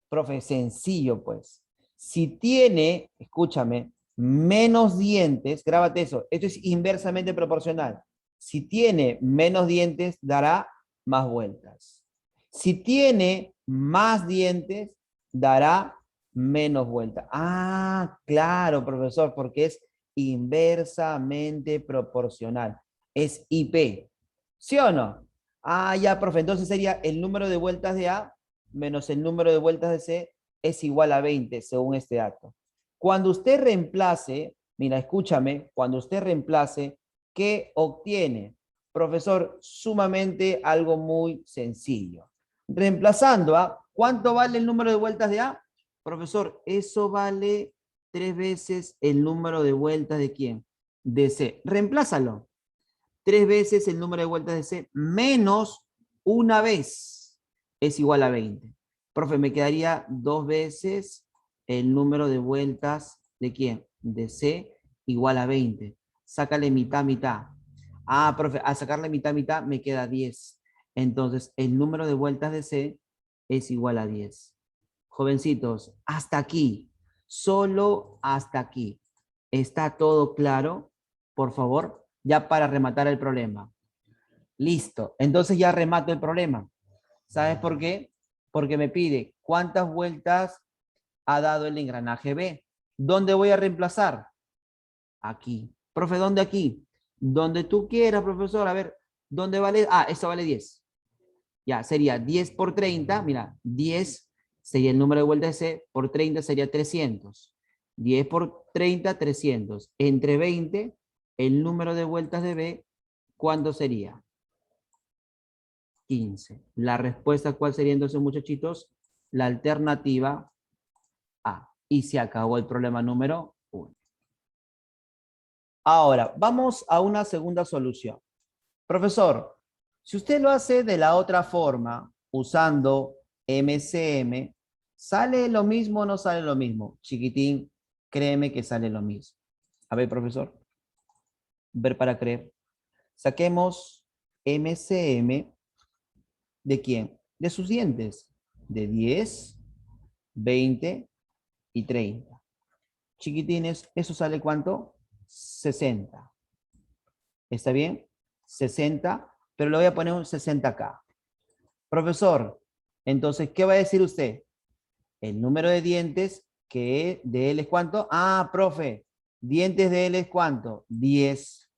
Profe, sencillo, pues. Si tiene, escúchame, menos dientes, grábate eso, esto es inversamente proporcional. Si tiene menos dientes, dará más vueltas. Si tiene más dientes, dará menos vueltas. Ah, claro, profesor, porque es inversamente proporcional. Es IP. ¿Sí o no? Ah, ya, profe. Entonces sería el número de vueltas de A menos el número de vueltas de C es igual a 20, según este dato. Cuando usted reemplace, mira, escúchame, cuando usted reemplace, ¿qué obtiene? Profesor, sumamente algo muy sencillo. Reemplazando a, ¿cuánto vale el número de vueltas de A? Profesor, eso vale 3 veces el número de vueltas de ¿quién? De C. Reemplázalo. 3 veces el número de vueltas de C menos una vez es igual a 20. Profe, me quedaría 2 veces el número de vueltas de ¿quién? De C igual a 20. Sácale mitad, mitad. Ah, profe, al sacarle mitad, mitad me queda 10. Entonces, el número de vueltas de C es igual a 10. Jovencitos, hasta aquí. Solo hasta aquí. ¿Está todo claro? Por favor, ya para rematar el problema. Listo. Entonces ya remato el problema. ¿Sabes por qué? Porque me pide cuántas vueltas ha dado el engranaje B. ¿Dónde voy a reemplazar? Aquí. Profe, ¿dónde aquí? Donde tú quieras, profesor. A ver, ¿dónde vale? Ah, esto vale 10. Ya, sería 10 por 30. Mira, 10 sería el número de vueltas de C. Por 30 sería 300. 10 por 30, 300. Entre 20, el número de vueltas de B, ¿cuánto sería? 15. La respuesta, ¿cuál sería entonces, muchachitos? La alternativa A. Y se acabó el problema número 1. Ahora, vamos a una segunda solución. Profesor, si usted lo hace de la otra forma, usando MCM, ¿sale lo mismo o no sale lo mismo? Chiquitín, créeme que sale lo mismo. A ver, profesor. Ver para creer. Saquemos MCM. ¿De quién? De sus dientes. De 10, 20 y 30. Chiquitines, ¿eso sale cuánto? 60. ¿Está bien? 60, pero le voy a poner un 60K. Profesor, entonces, ¿qué va a decir usted? El número de dientes que de él es ¿cuánto? Ah, profe, dientes de él es ¿cuánto? 10.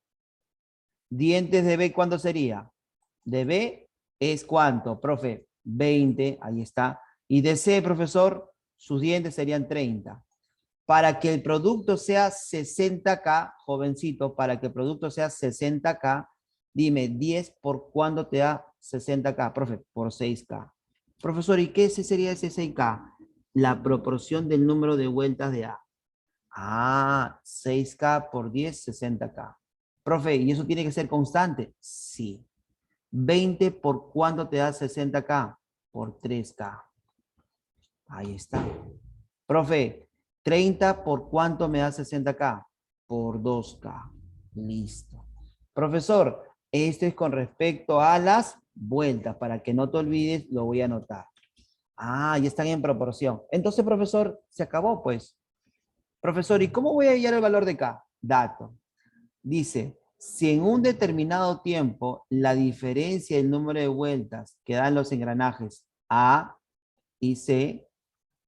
Dientes de B, ¿cuánto sería? De B es ¿cuánto, profe? 20, ahí está. Y de C, profesor, sus dientes serían 30. Para que el producto sea 60K, jovencito, para que el producto sea 60K, dime, 10 por cuándo te da 60K, profe, por 6K. Profesor, ¿y qué sería ese 6K? La proporción del número de vueltas de A. Ah, 6K por 10, 60K. Profe, ¿y eso tiene que ser constante? Sí. 20 por cuándo te da 60K? Por 3K. Ahí está. Profe, 30 por cuánto me da 60K? Por 2K. Listo. Profesor, esto es con respecto a las vueltas. Para que no te olvides, lo voy a anotar. Ah, ya están en proporción. Entonces, profesor, se acabó, pues. Profesor, ¿y cómo voy a hallar el valor de K? Dato. Dice, si en un determinado tiempo la diferencia del número de vueltas que dan los engranajes A y C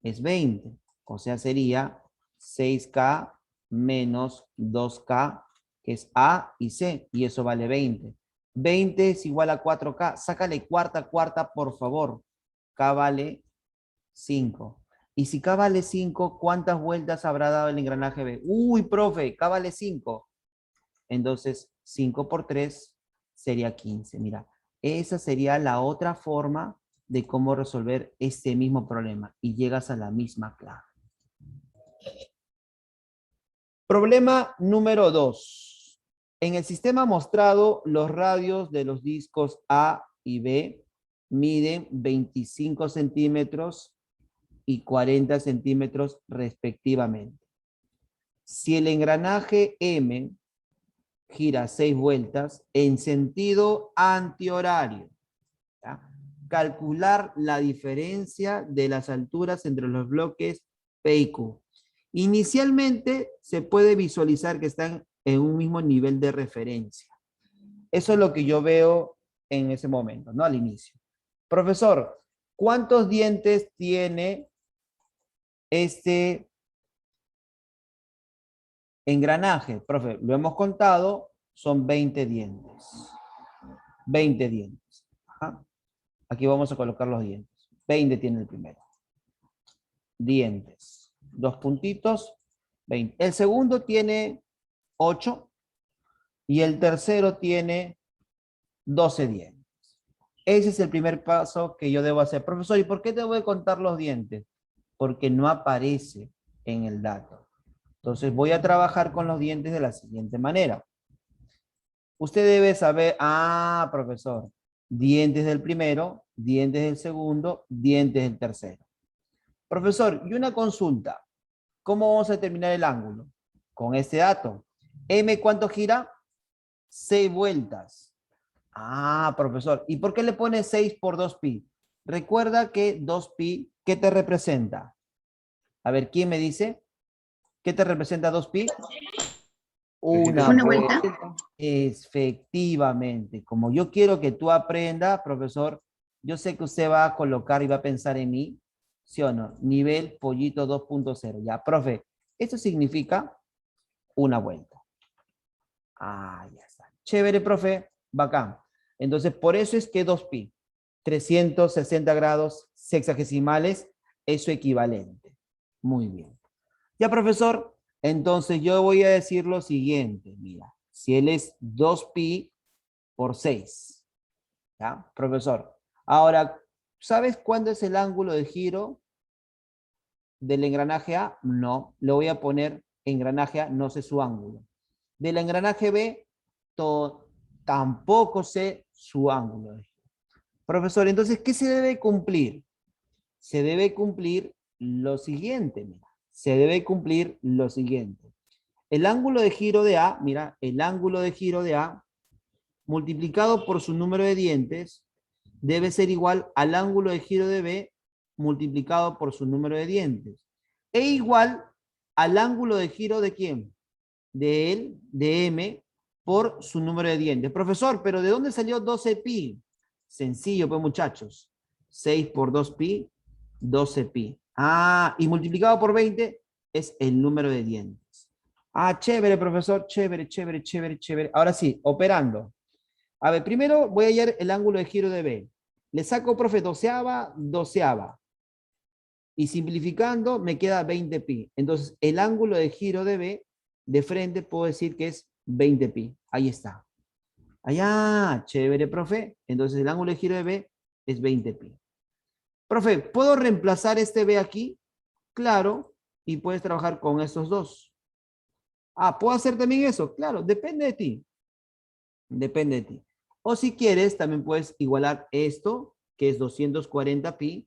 es 20. O sea, sería 6K menos 2K, que es A y C, y eso vale 20. 20 es igual a 4K. Sácale cuarta, por favor. K vale 5. Y si K vale 5, ¿cuántas vueltas habrá dado el engranaje B? Uy, profe, K vale 5. Entonces, 5 por 3 sería 15. Mira, esa sería la otra forma de cómo resolver este mismo problema y llegas a la misma clave. Problema número 2. En el sistema mostrado, los radios de los discos A y B miden 25 centímetros y 40 centímetros respectivamente. Si el engranaje M gira 6 vueltas en sentido antihorario, ¿ya? Calcular la diferencia de las alturas entre los bloques P y Q. Inicialmente se puede visualizar que están en un mismo nivel de referencia. Eso es lo que yo veo en ese momento, ¿no? Al inicio. Profesor, ¿cuántos dientes tiene este engranaje? Profe, lo hemos contado, son 20 dientes. 20 dientes. Ajá. Aquí vamos a colocar los dientes. 20 tiene el primero. Dientes. 2 puntitos, 20. El segundo tiene 8 y el tercero tiene 12 dientes. Ese es el primer paso que yo debo hacer. Profesor, ¿y por qué te voy a contar los dientes? Porque no aparece en el dato. Entonces voy a trabajar con los dientes de la siguiente manera. Usted debe saber, profesor, dientes del primero, dientes del segundo, dientes del tercero. Profesor, y una consulta. ¿Cómo vamos a determinar el ángulo? Con este dato. M, ¿cuánto gira? 6 vueltas. Profesor, ¿y por qué le pone 6 por 2pi? Recuerda que 2pi, ¿qué te representa? A ver, ¿quién me dice? ¿Qué te representa 2pi? Una vuelta. Efectivamente. Como yo quiero que tú aprendas, profesor, yo sé que usted va a colocar y va a pensar en mí, ¿Sí o no? Nivel pollito 2.0. Ya, profe, esto significa una vuelta. Ah, ya está. Chévere, profe, bacán. Entonces, por eso es que 2pi, 360 grados sexagesimales, es su equivalente. Muy bien. Ya, profesor, entonces yo voy a decir lo siguiente. Mira, si él es 2pi por 6. ¿Ya, profesor? Ahora, ¿sabes cuándo es el ángulo de giro del engranaje A? No, lo voy a poner engranaje A, no sé su ángulo. Del engranaje B, tampoco sé su ángulo. Profesor, entonces, ¿qué se debe cumplir? Se debe cumplir lo siguiente, mira. Se debe cumplir lo siguiente. El ángulo de giro de A, mira, el ángulo de giro de A multiplicado por su número de dientes debe ser igual al ángulo de giro de B multiplicado por su número de dientes. E igual al ángulo de giro de ¿quién? De él, de M, por su número de dientes. Profesor, ¿pero de dónde salió 12pi? Sencillo, pues muchachos. 6 por 2pi, 12pi. Ah, y multiplicado por 20 es el número de dientes. Ah, chévere, profesor, chévere, chévere, chévere, chévere. Ahora sí, operando. A ver, primero voy a hallar el ángulo de giro de B. Le saco, profe, doceava, doceava. Y simplificando me queda 20pi. Entonces, el ángulo de giro de B de frente puedo decir que es 20pi. Ahí está. Allá, chévere, profe. Entonces, el ángulo de giro de B es 20pi. Profe, ¿puedo reemplazar este B aquí? Claro. Y puedes trabajar con estos dos. Ah, ¿puedo hacer también eso? Claro, depende de ti. Depende de ti. O si quieres, también puedes igualar esto, que es 240pi,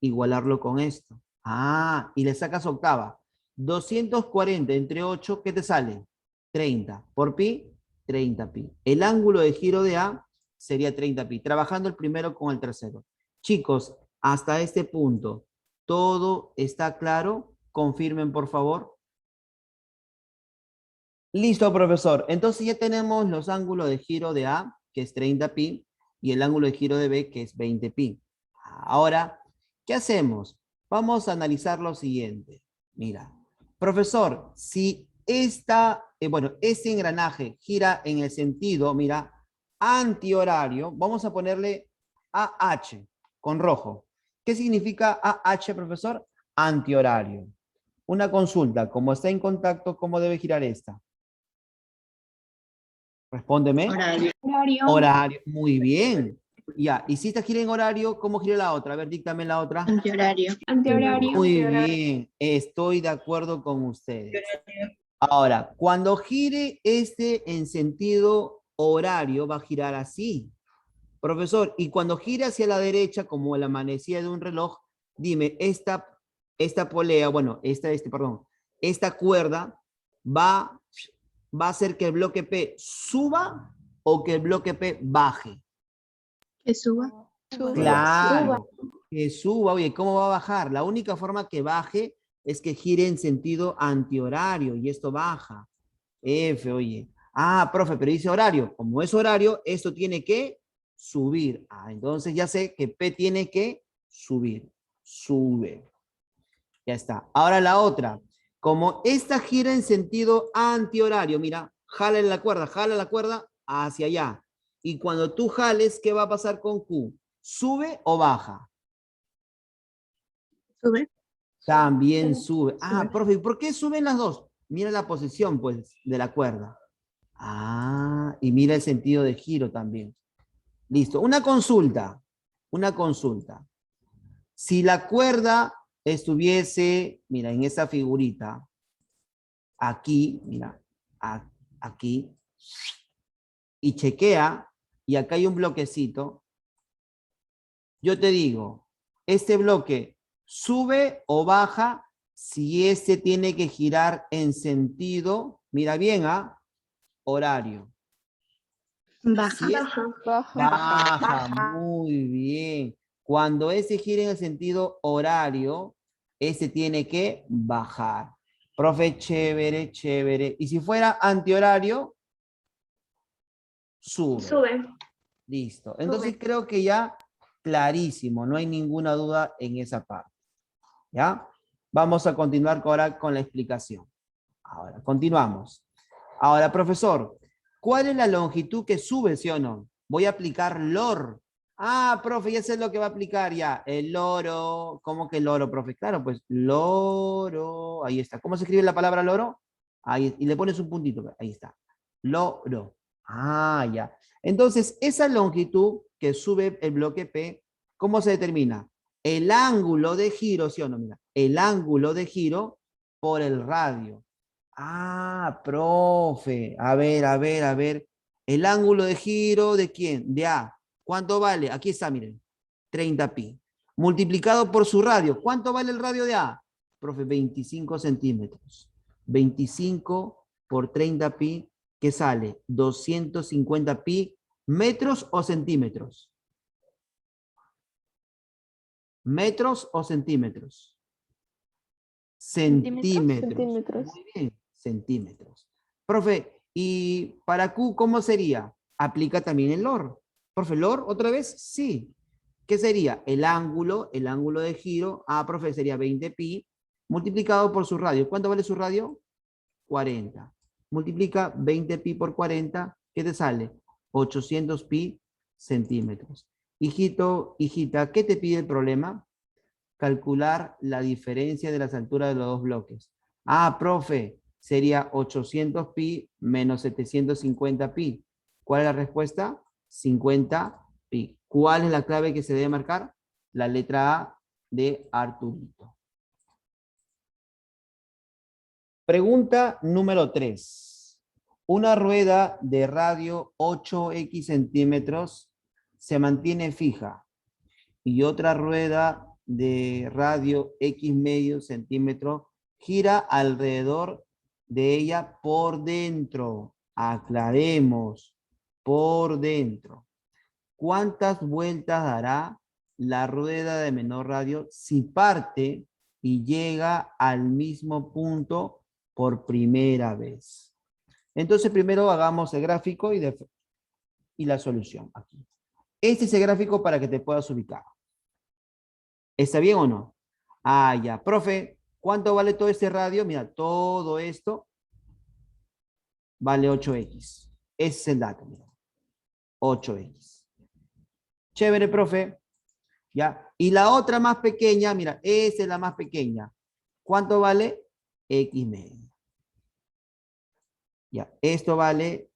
igualarlo con esto. Ah, y le sacas octava. 240 entre 8, ¿qué te sale? 30. Por pi, 30pi. El ángulo de giro de A sería 30pi, trabajando el primero con el tercero. Chicos, hasta este punto, ¿todo está claro? Confirmen, por favor. Listo, profesor. Entonces ya tenemos los ángulos de giro de A, que es 30pi, y el ángulo de giro de B, que es 20pi. Ahora, ¿qué hacemos? Vamos a analizar lo siguiente. Mira, profesor, si este engranaje gira en el sentido, mira, antihorario, vamos a ponerle AH con rojo. ¿Qué significa AH, profesor? Antihorario. Una consulta, como está en contacto, ¿cómo debe girar esta? Respóndeme. Horario. Horario. Muy bien. Ya, y si esta gira en horario, ¿cómo gira la otra? A ver, díctame la otra. Antihorario. Muy bien, estoy de acuerdo con ustedes. Ahora, cuando gire este en sentido horario, va a girar así. Profesor, y cuando gire hacia la derecha, como la manecilla de un reloj, dime, esta polea, bueno, esta cuerda va a hacer que el bloque P suba o que el bloque P baje. Que suba. Claro, que suba. Oye, ¿cómo va a bajar? La única forma que baje es que gire en sentido antihorario y esto baja. F, oye. Ah, profe, pero dice horario. Como es horario, esto tiene que subir. Ah, entonces ya sé que P tiene que subir. Sube. Ya está. Ahora la otra. Como esta gira en sentido antihorario, mira, jala la cuerda hacia allá. Y cuando tú jales, ¿qué va a pasar con Q? ¿Sube o baja? Sube. También sube. Ah, profe, ¿por qué suben las dos? Mira la posición, pues, de la cuerda. Ah, y mira el sentido de giro también. Listo. Una consulta. Una consulta. Si la cuerda estuviese, mira, en esa figurita, aquí, mira, aquí, y chequea, y acá hay un bloquecito, yo te digo, este bloque sube o baja si este tiene que girar en sentido, mira bien, horario. Baja. Si es, baja, muy bien. Cuando ese gira en el sentido horario, ese tiene que bajar. Profe, chévere, chévere. Y si fuera antihorario, sube. Listo. Entonces creo que ya clarísimo, no hay ninguna duda en esa parte. ¿Ya? Vamos a continuar ahora con la explicación. Ahora, continuamos. Ahora, profesor, ¿cuál es la longitud que sube, sí o no? Voy a aplicar LOR. Ah, profe, ya sé lo que va a aplicar ya. El loro. ¿Cómo que loro, profe? Claro, pues loro. Ahí está. ¿Cómo se escribe la palabra loro? Ahí, y le pones un puntito. Ahí está. Loro. Ah, ya. Entonces, esa longitud que sube el bloque P, ¿cómo se determina? El ángulo de giro, ¿sí o no? Mira, el ángulo de giro por el radio. Ah, profe. A ver, a ver, a ver. ¿El ángulo de giro de quién? De A. ¿Cuánto vale? Aquí está, miren. 30 pi. Multiplicado por su radio. ¿Cuánto vale el radio de A? Profe, 25 centímetros. 25 por 30 pi, ¿qué sale? 250 pi, ¿metros o centímetros? ¿Metros o centímetros? Centímetros. Centímetros. Muy bien, centímetros. Profe, ¿y para Q cómo sería? Aplica también el LOR. Profe, ¿LOR otra vez? Sí. ¿Qué sería? El ángulo de giro. Ah, profe, sería 20 pi multiplicado por su radio. ¿Cuánto vale su radio? 40. Multiplica 20 pi por 40. ¿Qué te sale? 800 pi centímetros. Hijito, hijita, ¿qué te pide el problema? Calcular la diferencia de las alturas de los dos bloques. Ah, profe, sería 800 pi menos 750 pi. ¿Cuál es la respuesta? 50 pi. ¿Cuál es la clave que se debe marcar? La letra A de Arturito. Pregunta número 3. Una rueda de radio 8x centímetros se mantiene fija y otra rueda de radio x medio centímetro gira alrededor de ella por dentro. Aclaremos, por dentro. ¿Cuántas vueltas dará la rueda de menor radio si parte y llega al mismo punto por primera vez? Entonces primero hagamos el gráfico y la solución aquí. Este es el gráfico para que te puedas ubicar. ¿Está bien o no? Ah, ya. Profe, ¿cuánto vale todo este radio? Mira, todo esto vale 8x. Ese es el dato, mira. 8x. Chévere, profe. ¿Ya? Y la otra más pequeña, mira, esa es la más pequeña. ¿Cuánto vale? X medio. Ya, esto vale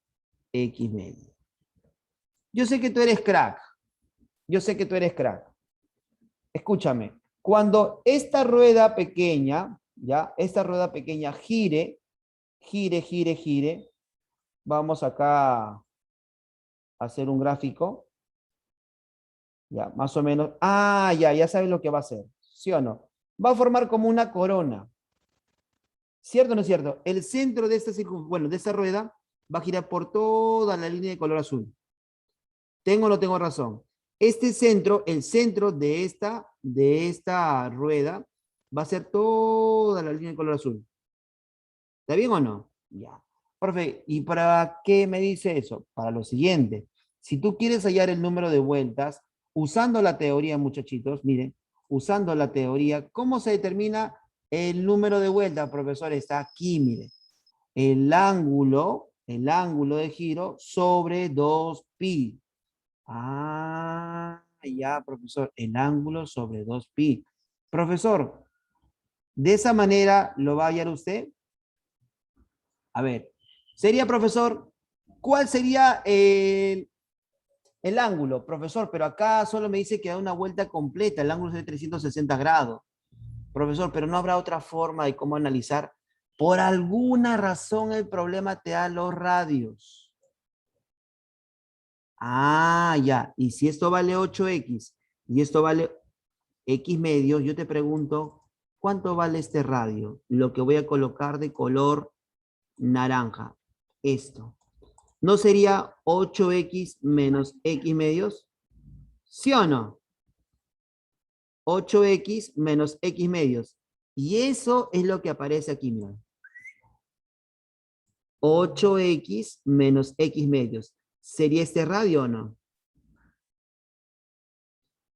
X medio. Yo sé que tú eres crack. Yo sé que tú eres crack. Escúchame. Cuando esta rueda pequeña, ya, esta rueda pequeña gire, gire, vamos acá a hacer un gráfico. Ya, más o menos. Ah, ya sabes lo que va a hacer. ¿Sí o no? Va a formar como una corona. ¿Cierto o no es cierto? El centro de esta de esta rueda va a girar por toda la línea de color azul. ¿Tengo o no tengo razón? Este centro, el centro de esta rueda, va a ser toda la línea de color azul. ¿Está bien o no? Ya. Profe, ¿y para qué me dice eso? Para lo siguiente. Si tú quieres hallar el número de vueltas, usando la teoría, muchachitos, miren, usando la teoría, ¿cómo se determina el número de vueltas, profesor? Está aquí, miren. El ángulo de giro sobre 2pi. Ah, ya, profesor, el ángulo sobre 2pi. Profesor, ¿de esa manera lo va a hallar usted? A ver, sería, profesor, ¿cuál sería el ángulo? Profesor, pero acá solo me dice que da una vuelta completa, el ángulo es de 360 grados. Profesor, pero no habrá otra forma de cómo analizar. Por alguna razón el problema te da los radios. Ah, ya. Y si esto vale 8x y esto vale x medios, yo te pregunto, ¿cuánto vale este radio? Lo que voy a colocar de color naranja. Esto. ¿No sería 8x menos x medios? ¿Sí o no? 8x menos x medios. Y eso es lo que aparece aquí, mira. 8x menos x medios. ¿Sería este radio o no?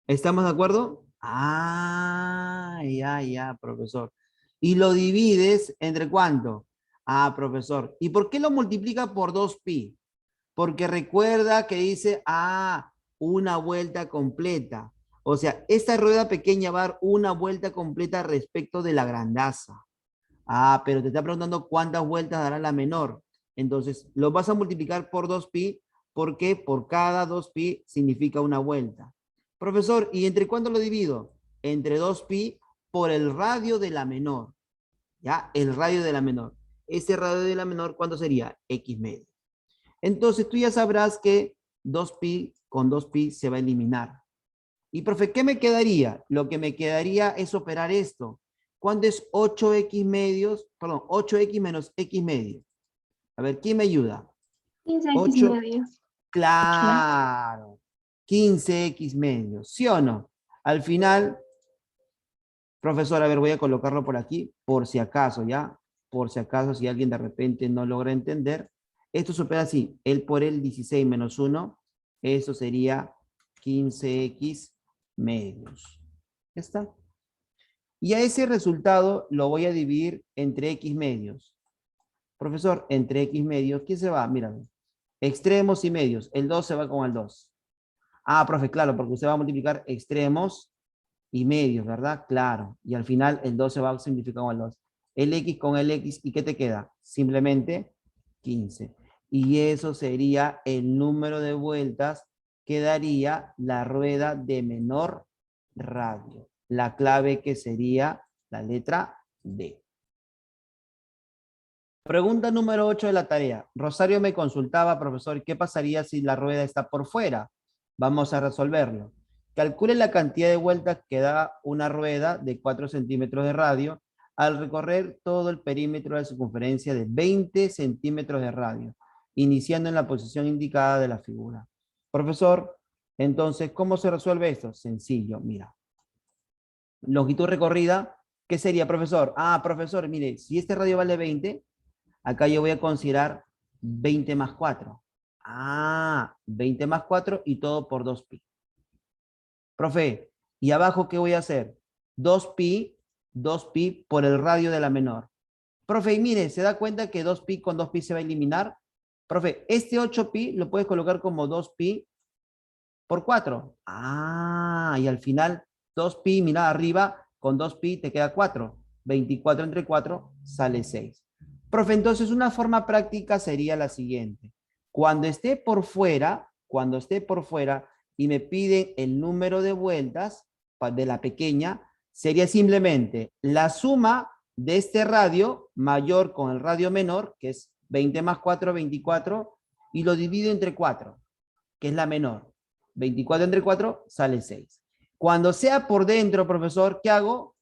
¿Estamos de acuerdo? Ah, ya, profesor. ¿Y lo divides entre cuánto? Ah, profesor. ¿Y por qué lo multiplica por 2pi? Porque recuerda que dice, una vuelta completa. O sea, esta rueda pequeña va a dar una vuelta completa respecto de la grandaza. Pero te está preguntando cuántas vueltas dará la menor. Entonces, lo vas a multiplicar por 2pi porque por cada 2pi significa una vuelta. Profesor, ¿y entre cuánto lo divido? Entre 2pi por el radio de la menor. ¿Ya? El radio de la menor. Ese radio de la menor, ¿cuánto sería? X medio. Entonces, tú ya sabrás que 2pi con 2pi se va a eliminar. Y, profe, ¿qué me quedaría? Lo que me quedaría es operar esto. ¿Cuánto es 8x medios? Perdón, 8x menos x medio. A ver, ¿quién me ayuda? 15x 8, medio. Claro. claro. 15x medios, ¿sí o no? Al final, profesor, a ver, voy a colocarlo por aquí, por si acaso, ¿ya? Por si acaso, si alguien de repente no logra entender. Esto supera así, el por el 16 menos 1, eso sería 15x medios. ¿Ya está? Y a ese resultado lo voy a dividir entre x medios. Profesor, entre x medios, ¿qué se va? Mírame. Extremos y medios. El 2 se va con el 2. Profe, claro, porque usted va a multiplicar extremos y medios, ¿verdad? Claro. Y al final el 2 se va a simplificar con el 2. El x con el x, ¿y qué te queda? Simplemente 15. Y eso sería el número de vueltas que daría la rueda de menor radio. La clave que sería la letra D. Pregunta número 8 de la tarea. Rosario me consultaba, profesor, ¿qué pasaría si la rueda está por fuera? Vamos a resolverlo. Calcule la cantidad de vueltas que da una rueda de 4 centímetros de radio al recorrer todo el perímetro de circunferencia de 20 centímetros de radio, iniciando en la posición indicada de la figura. Profesor, entonces, ¿cómo se resuelve esto? Sencillo, mira. Longitud recorrida, ¿qué sería, profesor? Profesor, mire, si este radio vale 20, acá yo voy a considerar 20 más 4. 20 más 4 y todo por 2pi. Profe, ¿y abajo qué voy a hacer? 2pi por el radio de la menor. Profe, y mire, ¿se da cuenta que 2pi con 2pi se va a eliminar? Profe, este 8pi lo puedes colocar como 2pi por 4. Y al final 2pi, mira arriba, con 2pi te queda 4. 24 entre 4 sale 6. Profe, entonces una forma práctica sería la siguiente. Cuando esté por fuera y me piden el número de vueltas de la pequeña, sería simplemente la suma de este radio mayor con el radio menor, que es 20 más 4, 24, y lo divido entre 4, que es la menor. 24 entre 4 sale 6. Cuando sea por dentro, profesor, ¿qué hago?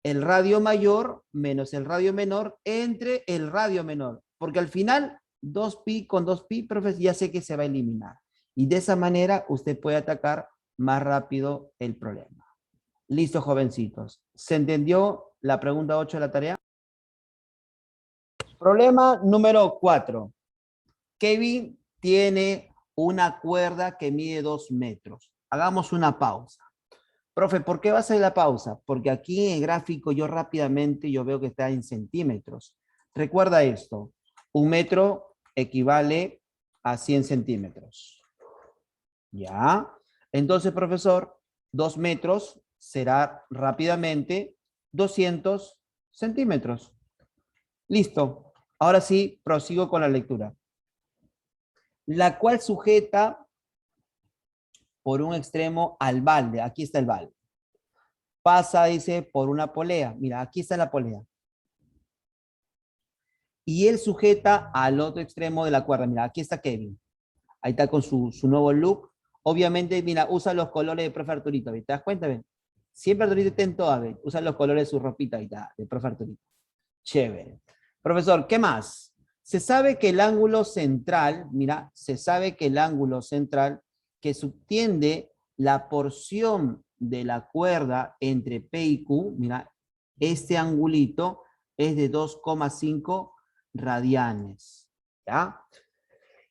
El radio mayor menos el radio menor entre el radio menor. Porque al final, 2pi con 2pi, profesor, ya sé que se va a eliminar. Y de esa manera usted puede atacar más rápido el problema. Listo, jovencitos. ¿Se entendió la pregunta 8 de la tarea? Problema número 4. Kevin tiene una cuerda que mide 2 metros. Hagamos una pausa. Profe, ¿por qué va a ser la pausa? Porque aquí en el gráfico yo rápidamente veo que está en centímetros. Recuerda esto, 1 metro equivale a 100 centímetros. ¿Ya? Entonces, profesor, 2 metros será rápidamente 200 centímetros. Listo. Ahora sí, prosigo con la lectura. La cual sujeta por un extremo al balde. Aquí está el balde. Pasa, dice, por una polea. Mira, aquí está la polea. Y él sujeta al otro extremo de la cuerda. Mira, aquí está Kevin. Ahí está con su nuevo look. Obviamente, mira, usa los colores de profe Arturito. ¿Te das cuenta? ¿Ven? Siempre Arturito está en todas. ¿Ven? Usa los colores de su ropita. Ahí está, de profe Arturito. Chévere. Profesor, ¿qué más? Se sabe que el ángulo central, mira, se sabe que el ángulo central que subtiende la porción de la cuerda entre P y Q, mira, este angulito es de 2,5 radianes, ¿ya?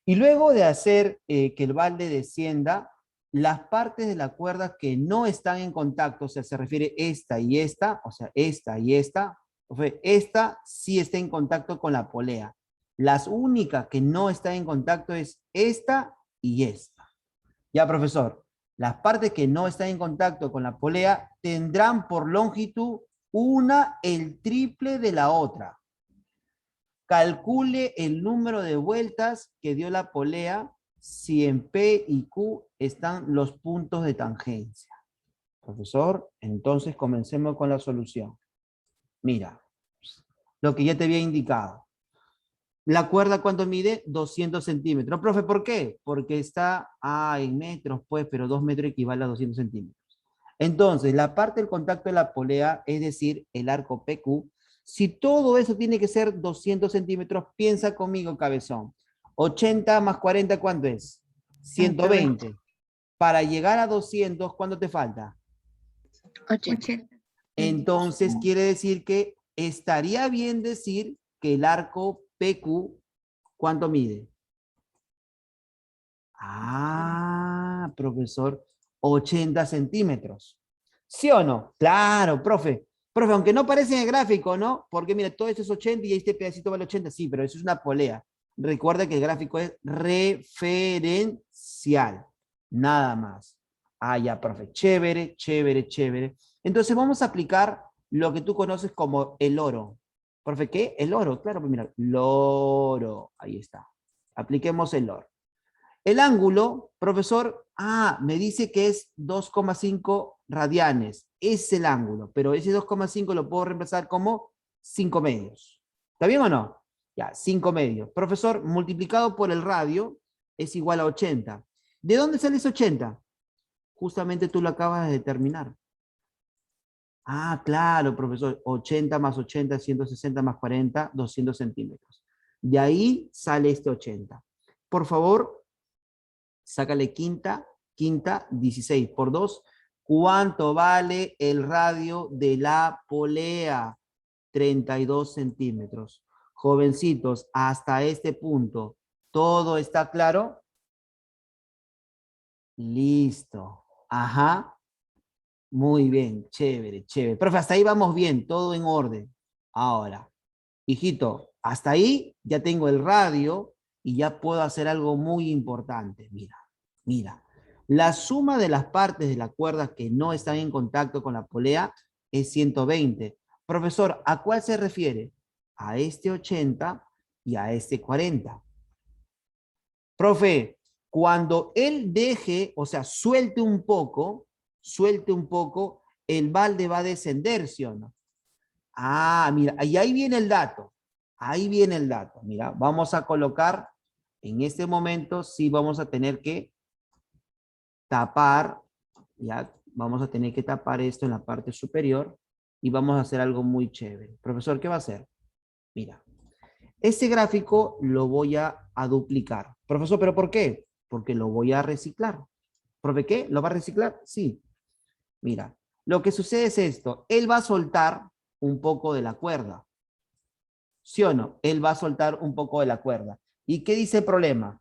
Y luego de hacer que el balde descienda, las partes de la cuerda que no están en contacto, o sea, se refiere esta y esta, o sea, esta y esta, esta sí está en contacto con la polea. Las únicas que no están en contacto es esta y esta. Ya, profesor, las partes que no están en contacto con la polea tendrán por longitud una el triple de la otra. Calcule el número de vueltas que dio la polea si en P y Q están los puntos de tangencia. Profesor, entonces comencemos con la solución. Mira, lo que ya te había indicado. ¿La cuerda cuánto mide? 200 centímetros. Profe, ¿por qué? Porque está en metros, pues, pero 2 metros equivale a 200 centímetros. Entonces, la parte del contacto de la polea, es decir, el arco PQ, si todo eso tiene que ser 200 centímetros, piensa conmigo, cabezón. 80 más 40, ¿cuánto es? 120. Para llegar a 200, ¿cuánto te falta? 80. Entonces, quiere decir que estaría bien decir que el arco PQ, ¿cuánto mide? Ah, profesor, 80 centímetros. ¿Sí o no? Claro, profe. Profe, aunque no parece en el gráfico, ¿no? Porque mira, todo esto es 80 y este pedacito vale 80. Sí, pero eso es una polea. Recuerda que el gráfico es referencial. Nada más. Ah, ya, profe. Chévere, chévere, chévere. Entonces vamos a aplicar lo que tú conoces como el oro. Profe, ¿qué? El oro. Claro, pues mira, loro. Ahí está. Apliquemos el oro. El ángulo, profesor, me dice que es 2,5 radianes. Es el ángulo, pero ese 2,5 lo puedo reemplazar como 5 medios. ¿Está bien o no? Ya, 5 medios. Profesor, multiplicado por el radio es igual a 80. ¿De dónde sale ese 80? Justamente tú lo acabas de determinar. Claro, profesor. 80 más 80, 160 más 40, 200 centímetros. De ahí sale este 80. Por favor, sácale quinta, 16 por 2. ¿Cuánto vale el radio de la polea? 32 centímetros. Jovencitos, hasta este punto, ¿todo está claro? Listo. Ajá. Muy bien, chévere, chévere. Profe, hasta ahí vamos bien, todo en orden. Ahora, hijito, hasta ahí ya tengo el radio y ya puedo hacer algo muy importante. Mira, mira. La suma de las partes de la cuerda que no están en contacto con la polea es 120. Profesor, ¿a cuál se refiere? A este 80 y a este 40. Profe, cuando él deje, o sea, suelte un poco, el balde va a descender, ¿sí o no? Mira, y ahí viene el dato. Ahí viene el dato. Mira, vamos a colocar, en este momento, sí vamos a tener que tapar, ya, vamos a tener que tapar esto en la parte superior y vamos a hacer algo muy chévere. Profesor, ¿qué va a hacer? Mira, este gráfico lo voy a duplicar. Profesor, ¿pero por qué? Porque lo voy a reciclar. ¿Profe qué? ¿Lo va a reciclar? Sí. Mira, lo que sucede es esto. Él va a soltar un poco de la cuerda. ¿Sí o no? Él va a soltar un poco de la cuerda. ¿Y qué dice el problema?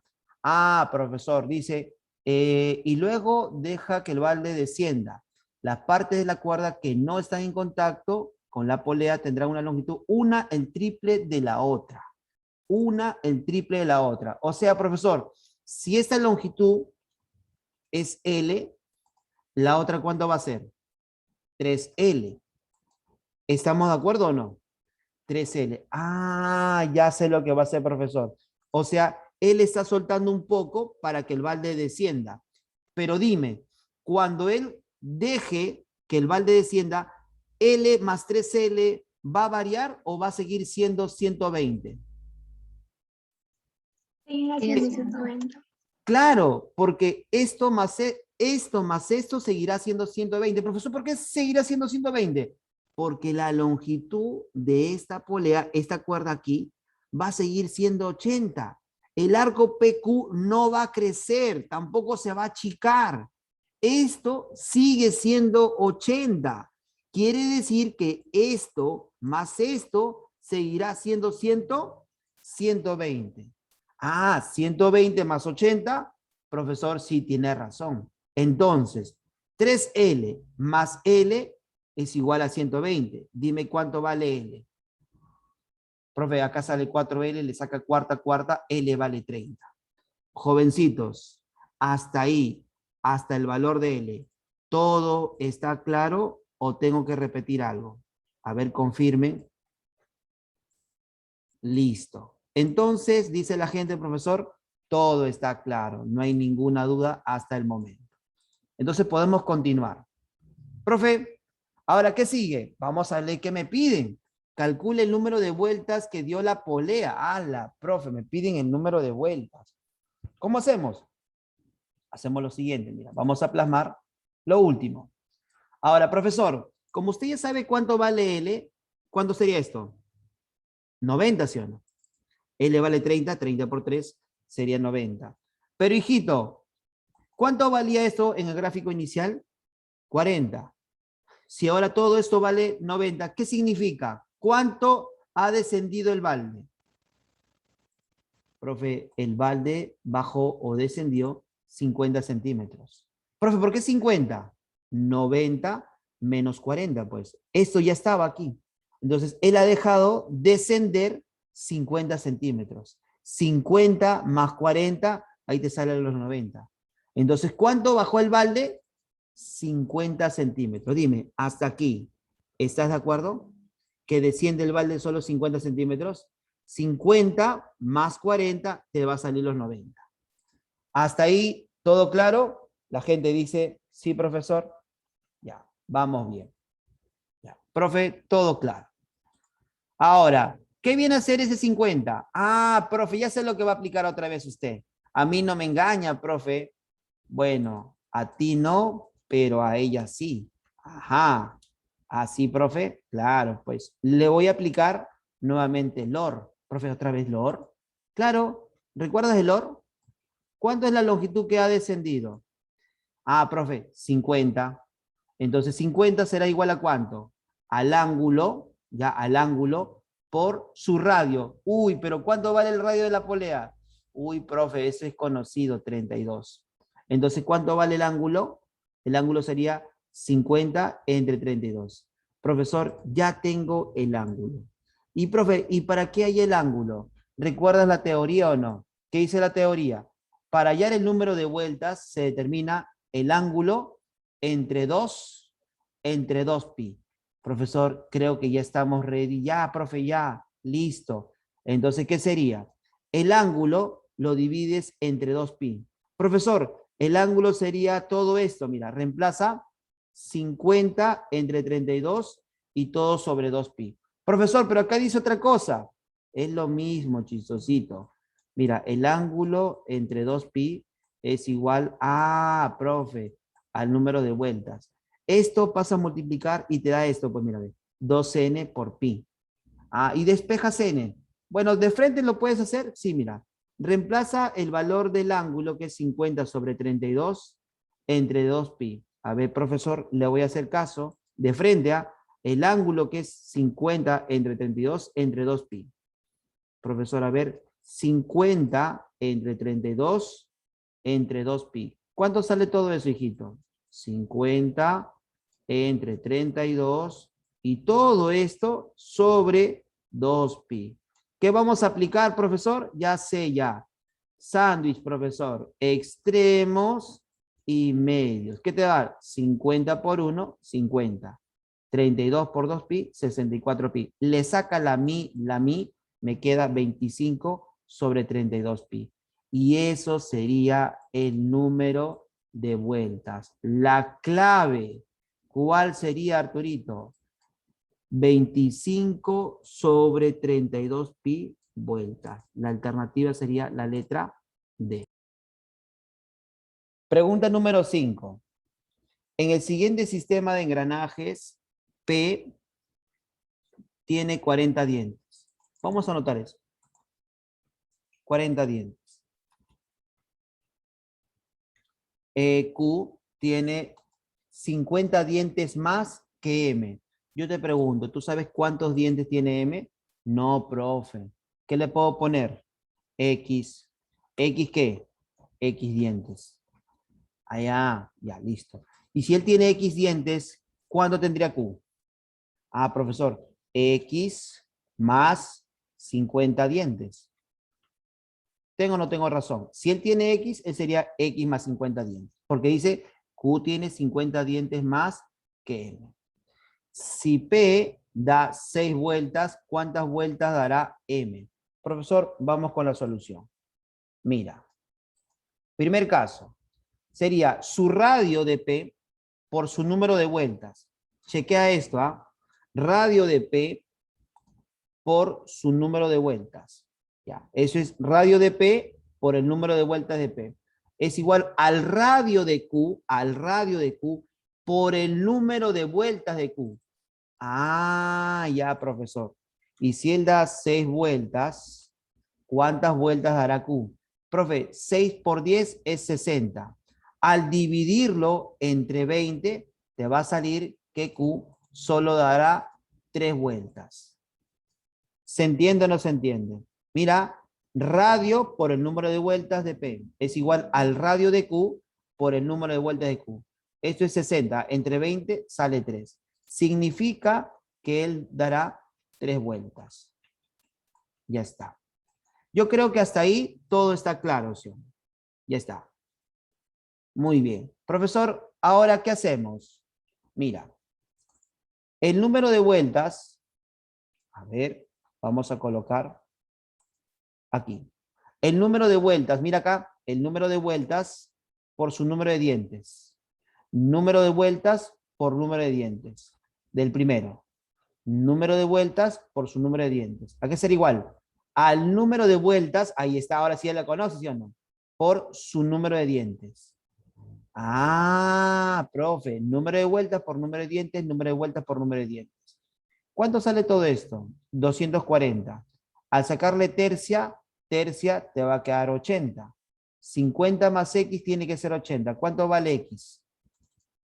Profesor, dice, y luego deja que el balde descienda. Las partes de la cuerda que no están en contacto con la polea tendrán una longitud, una el triple de la otra. Una el triple de la otra. O sea, profesor, si esta longitud es L, la otra ¿cuánto va a ser? 3L. ¿Estamos de acuerdo o no? 3L. Ya sé lo que va a hacer, profesor. O sea, él está soltando un poco para que el balde descienda. Pero dime, cuando él deje que el balde descienda, L más 3L ¿va a variar o va a seguir siendo 120? Claro, porque esto más esto seguirá siendo 120. Profesor, ¿por qué seguirá siendo 120? Porque la longitud de esta polea, esta cuerda aquí, va a seguir siendo 80. El arco PQ no va a crecer, tampoco se va a achicar. Esto sigue siendo 80. Quiere decir que esto más esto seguirá siendo 120. 120 más 80, profesor, sí tiene razón. Entonces, 3L más L es igual a 120. Dime cuánto vale L. Profe, acá sale 4L, le saca cuarta, L vale 30. Jovencitos, hasta ahí, hasta el valor de L, ¿todo está claro o tengo que repetir algo? A ver, confirmen. Listo. Entonces, dice la gente, profesor, todo está claro, no hay ninguna duda hasta el momento. Entonces podemos continuar. Profe, ahora, ¿qué sigue? Vamos a ver qué me piden. Calcule el número de vueltas que dio la polea. ¡Hala, profe! Me piden el número de vueltas. ¿Cómo hacemos? Hacemos lo siguiente, mira, vamos a plasmar lo último. Ahora, profesor, como usted ya sabe cuánto vale L, ¿cuánto sería esto? 90, ¿sí o no? L vale 30, 30 por 3 sería 90. Pero, hijito, ¿cuánto valía esto en el gráfico inicial? 40. Si ahora todo esto vale 90, ¿qué significa? ¿Cuánto ha descendido el balde? Profe, el balde bajó o descendió 50 centímetros. Profe, ¿por qué 50? 90 menos 40, pues. Esto ya estaba aquí. Entonces, él ha dejado descender 50 centímetros. 50 más 40, ahí te salen los 90. Entonces, ¿cuánto bajó el balde? 50 centímetros. Dime, hasta aquí, ¿estás de acuerdo? Que desciende el balde solo 50 centímetros. 50 más 40 te va a salir los 90. Hasta ahí, ¿todo claro? La gente dice, sí, profesor. Ya, vamos bien. Ya. Profe, todo claro. Ahora, ¿qué viene a ser ese 50? Ah, profe, ya sé lo que va a aplicar otra vez usted. A mí no me engaña, profe. Bueno, a ti no, pero a ella sí. Ajá. Así, profe. Claro, pues le voy a aplicar nuevamente LOR. Profe, otra vez LOR. Claro, ¿recuerdas el LOR? ¿Cuánto es la longitud que ha descendido? Ah, profe, 50. Entonces, 50 será igual a ¿cuánto? Al ángulo, ya al ángulo, por su radio. Uy, pero ¿cuánto vale el radio de la polea? Uy, profe, eso es conocido, 32. Entonces, ¿cuánto vale el ángulo? El ángulo sería 50 entre 32. Profesor, ya tengo el ángulo. Y, profe, ¿y para qué hay el ángulo? ¿Recuerdas la teoría o no? ¿Qué dice la teoría? Para hallar el número de vueltas se determina el ángulo entre 2 pi. Profesor, creo que ya estamos ready. Ya, profe, ya, listo. Entonces, ¿qué sería? El ángulo lo divides entre 2 pi. Profesor, el ángulo sería todo esto. Mira, reemplaza 50 entre 32 y todo sobre 2 pi. Profesor, pero acá dice otra cosa. Es lo mismo, chistosito. Mira, el ángulo entre 2 pi es igual a, profe, al número de vueltas. Esto pasa a multiplicar y te da esto, pues mira, 2n por pi. Ah, y despejas n. Bueno, de frente lo puedes hacer, sí, mira. Reemplaza el valor del ángulo, que es 50 sobre 32, entre 2 pi. A ver, profesor, le voy a hacer caso. De frente a el ángulo, que es 50 entre 32, entre 2 pi. Profesor, a ver, 50 entre 32 entre 2 pi. ¿Cuánto sale todo eso, hijito? 50 entre 32 y todo esto sobre 2 pi. ¿Qué vamos a aplicar, profesor? Ya sé ya. Sándwich, profesor. Extremos y medios. ¿Qué te da? 50 por 1, 50. 32 por 2 pi, 64 pi. Le saca la mi, me queda 25 sobre 32 pi. Y eso sería el número de vueltas. La clave, ¿cuál sería, Arturito? 25 sobre 32 pi vueltas. La alternativa sería la letra D. Pregunta número 5. En el siguiente sistema de engranajes, P tiene 40 dientes. Vamos a anotar eso. 40 dientes. Q tiene 50 dientes más que M. Yo te pregunto, ¿tú sabes cuántos dientes tiene M? No, profe. ¿Qué le puedo poner? X. ¿X qué? X dientes. Allá, ya, listo. Y si él tiene X dientes, ¿cuánto tendría Q? Ah, profesor, X más 50 dientes. ¿Tengo o no tengo razón? Si él tiene X, él sería X más 50 dientes. Porque dice Q tiene 50 dientes más que M. Si P da 6 vueltas, ¿cuántas vueltas dará M? Profesor, vamos con la solución. Mira, primer caso, sería su radio de P por su número de vueltas. Chequea esto, ¿ah? Radio de P por su número de vueltas. Ya, eso es radio de P por el número de vueltas de P. Es igual al radio de Q por el número de vueltas de Q. Ah, ya, profesor. Y si él da 6 vueltas, ¿cuántas vueltas dará Q? Profe, 6 por 10 es 60. Al dividirlo entre 20, te va a salir que Q solo dará 3 vueltas. ¿Se entiende o no se entiende? Mira, radio por el número de vueltas de P es igual al radio de Q por el número de vueltas de Q. Esto es 60. Entre 20 sale 3. Significa que él dará 3 vueltas. Ya está. Yo creo que hasta ahí todo está claro, ¿sí? Ya está. Muy bien. Profesor, ¿ahora qué hacemos? Mira, el número de vueltas, a ver, vamos a colocar aquí. El número de vueltas, mira acá, el número de vueltas por su número de dientes. Número de vueltas por número de dientes del primero. Número de vueltas por su número de dientes. ¿A qué ser igual? Al número de vueltas, ahí está, ahora sí ya la conoces, ¿sí o no? Por su número de dientes. Ah, profe, número de vueltas por número de dientes, número de vueltas por número de dientes. ¿Cuánto sale todo esto? 240. Al sacarle tercia, tercia te va a quedar 80. 50 más X tiene que ser 80. ¿Cuánto vale X?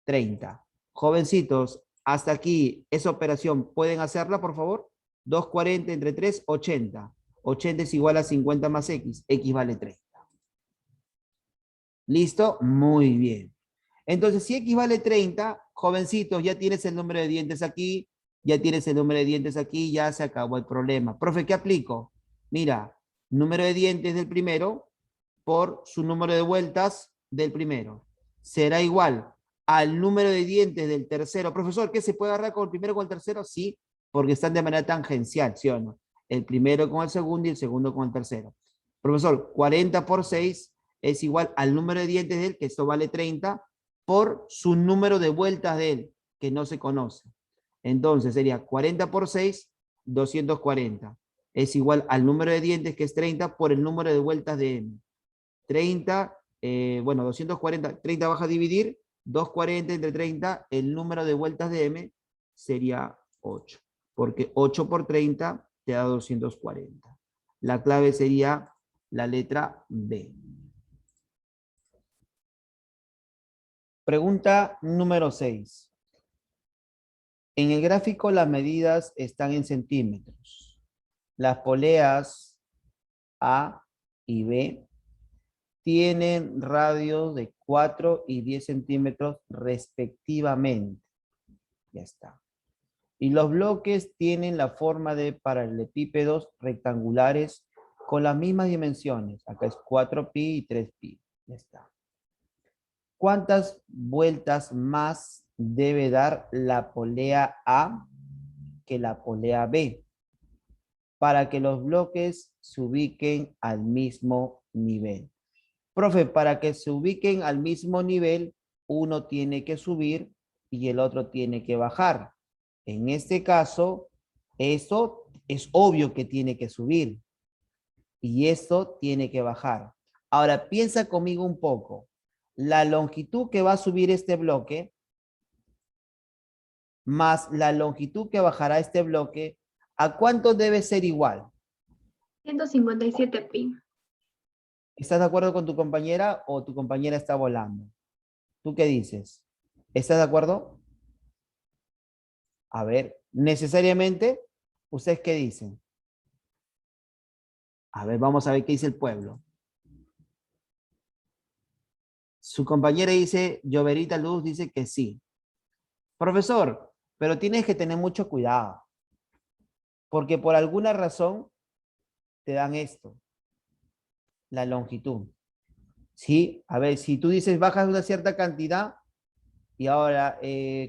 30. Jovencitos, hasta aquí esa operación, ¿pueden hacerla, por favor? 240 entre 3, 80. 80 es igual a 50 más X. X vale 30. ¿Listo? Muy bien. Entonces, si X vale 30, jovencitos, ya tienes el número de dientes aquí, ya tienes el número de dientes aquí, ya se acabó el problema. Profe, ¿qué aplico? Mira, número de dientes del primero por su número de vueltas del primero. Será igual al número de dientes del tercero. Profesor, ¿qué se puede agarrar con el primero con el tercero? Sí, porque están de manera tangencial, ¿sí o no? El primero con el segundo y el segundo con el tercero. Profesor, 40 por 6 es igual al número de dientes de él, que esto vale 30, por su número de vueltas de él, que no se conoce. Entonces sería 40 por 6, 240. Es igual al número de dientes, que es 30, por el número de vueltas de M. 30, bueno, 240, 30 baja a dividir, 240 entre 30, el número de vueltas de M sería 8, porque 8 por 30 te da 240. La clave sería la letra B. Pregunta número 6. En el gráfico las medidas están en centímetros. Las poleas A y B tienen radios de 4 y 10 centímetros respectivamente. Ya está. Y los bloques tienen la forma de paralelepípedos rectangulares con las mismas dimensiones. Acá es 4pi y 3pi. Ya está. ¿Cuántas vueltas más debe dar la polea A que la polea B para que los bloques se ubiquen al mismo nivel? Profe, para que se ubiquen al mismo nivel, uno tiene que subir y el otro tiene que bajar. En este caso, eso es obvio que tiene que subir y esto tiene que bajar. Ahora, piensa conmigo un poco. La longitud que va a subir este bloque más la longitud que bajará este bloque, ¿a cuánto debe ser igual? 157 pi. ¿Estás de acuerdo con tu compañera o tu compañera está volando? ¿Tú qué dices? ¿Estás de acuerdo? A ver, necesariamente, ¿ustedes qué dicen? A ver, vamos a ver qué dice el pueblo. Su compañera dice, Lloverita Luz dice que sí. Profesor, pero tienes que tener mucho cuidado, porque por alguna razón te dan esto, la longitud. ¿Sí? A ver, si tú dices bajas una cierta cantidad y ahora,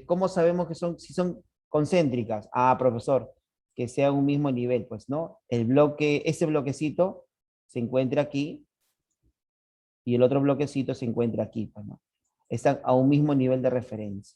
¿cómo sabemos que son, si son concéntricas? Ah, profesor, que sea un mismo nivel, pues, ¿no? El bloque, ese bloquecito se encuentra aquí y el otro bloquecito se encuentra aquí, pues, ¿no? Están a un mismo nivel de referencia.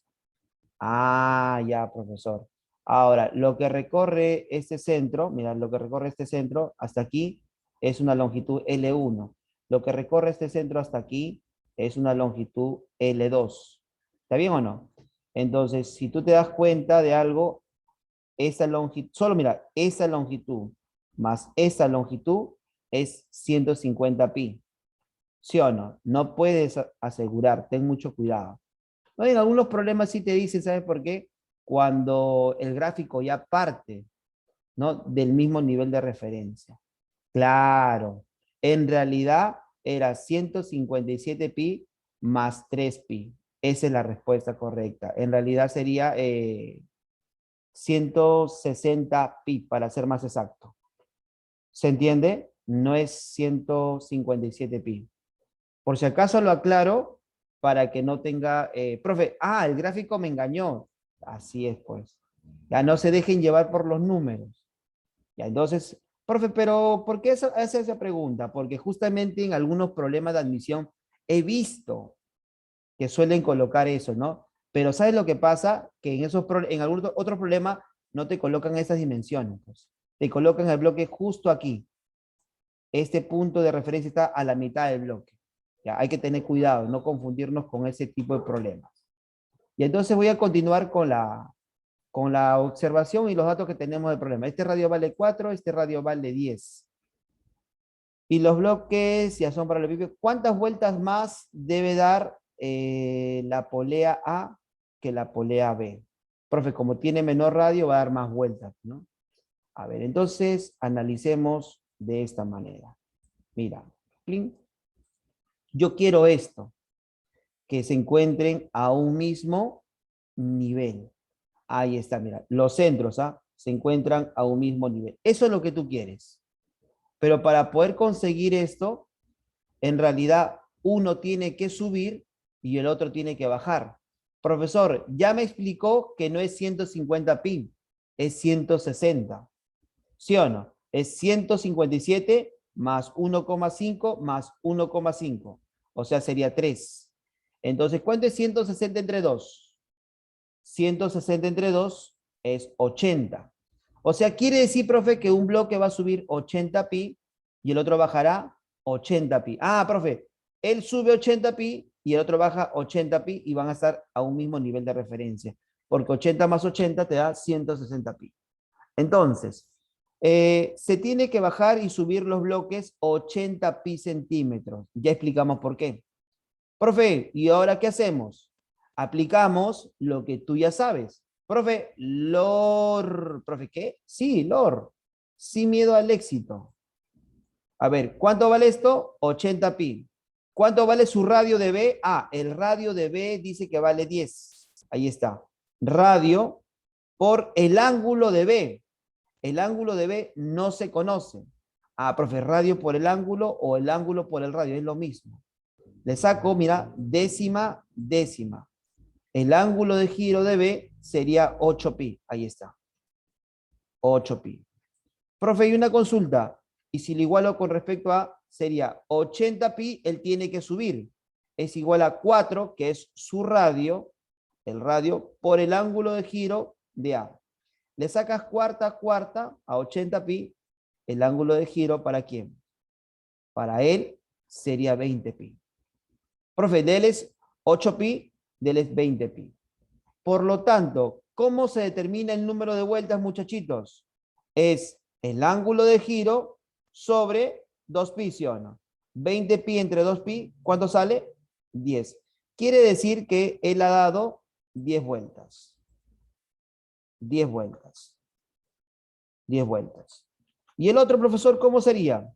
Ah, ya, profesor. Ahora, lo que recorre este centro, mira, lo que recorre este centro hasta aquí es una longitud L1. Lo que recorre este centro hasta aquí es una longitud L2. ¿Está bien o no? Entonces, si tú te das cuenta de algo, esa longitud, solo mira, esa longitud más esa longitud es 150 pi. ¿Sí o no? No puedes asegurar, ten mucho cuidado. No, en algunos problemas sí te dicen, ¿sabes por qué? Cuando el gráfico ya parte, ¿no? Del mismo nivel de referencia. Claro, en realidad era 157 pi más 3 pi. Esa es la respuesta correcta. En realidad sería 160 pi, para ser más exacto. ¿Se entiende? No es 157 pi. Por si acaso lo aclaro para que no tenga, profe, el gráfico me engañó. Así es, pues. Ya no se dejen llevar por los números. Ya, entonces, profe, pero ¿por qué hace esa pregunta? Porque justamente en algunos problemas de admisión he visto que suelen colocar eso, ¿no? Pero ¿sabes lo que pasa? Que en algún otro problema no te colocan esas dimensiones, pues. Te colocan el bloque justo aquí. Este punto de referencia está a la mitad del bloque. Ya, hay que tener cuidado, no confundirnos con ese tipo de problemas. Y entonces voy a continuar con la observación y los datos que tenemos del problema. Este radio vale 4, este radio vale 10. Y los bloques ya son paralelepípedos. ¿Cuántas vueltas más debe dar la polea A que la polea B? Profe, como tiene menor radio, va a dar más vueltas, ¿no? A ver, entonces analicemos de esta manera. Mira, yo quiero esto, que se encuentren a un mismo nivel. Ahí está, mira, los centros se encuentran a un mismo nivel. Eso es lo que tú quieres. Pero para poder conseguir esto, en realidad uno tiene que subir y el otro tiene que bajar. Profesor, ya me explicó que no es 150 pi, es 160. ¿Sí o no? Es 157 más 1,5 más 1,5. O sea, sería 3. Entonces, ¿cuánto es 160 entre 2? 160 entre 2 es 80. O sea, quiere decir, profe, que un bloque va a subir 80 pi y el otro bajará 80 pi. Profe, él sube 80 pi y el otro baja 80 pi y van a estar a un mismo nivel de referencia. Porque 80 más 80 te da 160 pi. Entonces, se tiene que bajar y subir los bloques 80 pi centímetros. Ya explicamos por qué. Profe, ¿y ahora qué hacemos? Aplicamos lo que tú ya sabes. Profe, LOR. ¿Profe qué? Sí, LOR. Sin miedo al éxito. A ver, ¿cuánto vale esto? 80 pi. ¿Cuánto vale su radio de B? El radio de B dice que vale 10. Ahí está. Radio por el ángulo de B. El ángulo de B no se conoce. Profe, radio por el ángulo o el ángulo por el radio, es lo mismo. Le saco, mira, décima, décima. El ángulo de giro de B sería 8 pi. Ahí está. 8 pi. Profe, y una consulta. Y si lo igualo con respecto a, sería 80 pi, él tiene que subir. Es igual a 4, que es su radio, el radio, por el ángulo de giro de A. Le sacas cuarta, cuarta a 80 pi, el ángulo de giro, ¿para quién? Para él sería 20 pi. Profe, de él es 8 pi, de él es 20 pi. Por lo tanto, ¿cómo se determina el número de vueltas, muchachitos? Es el ángulo de giro sobre 2 pi, ¿sí o no? 20 pi entre 2 pi, ¿cuánto sale? 10. Quiere decir que él ha dado 10 vueltas. 10 vueltas. 10 vueltas. ¿Y el otro, profesor, cómo sería?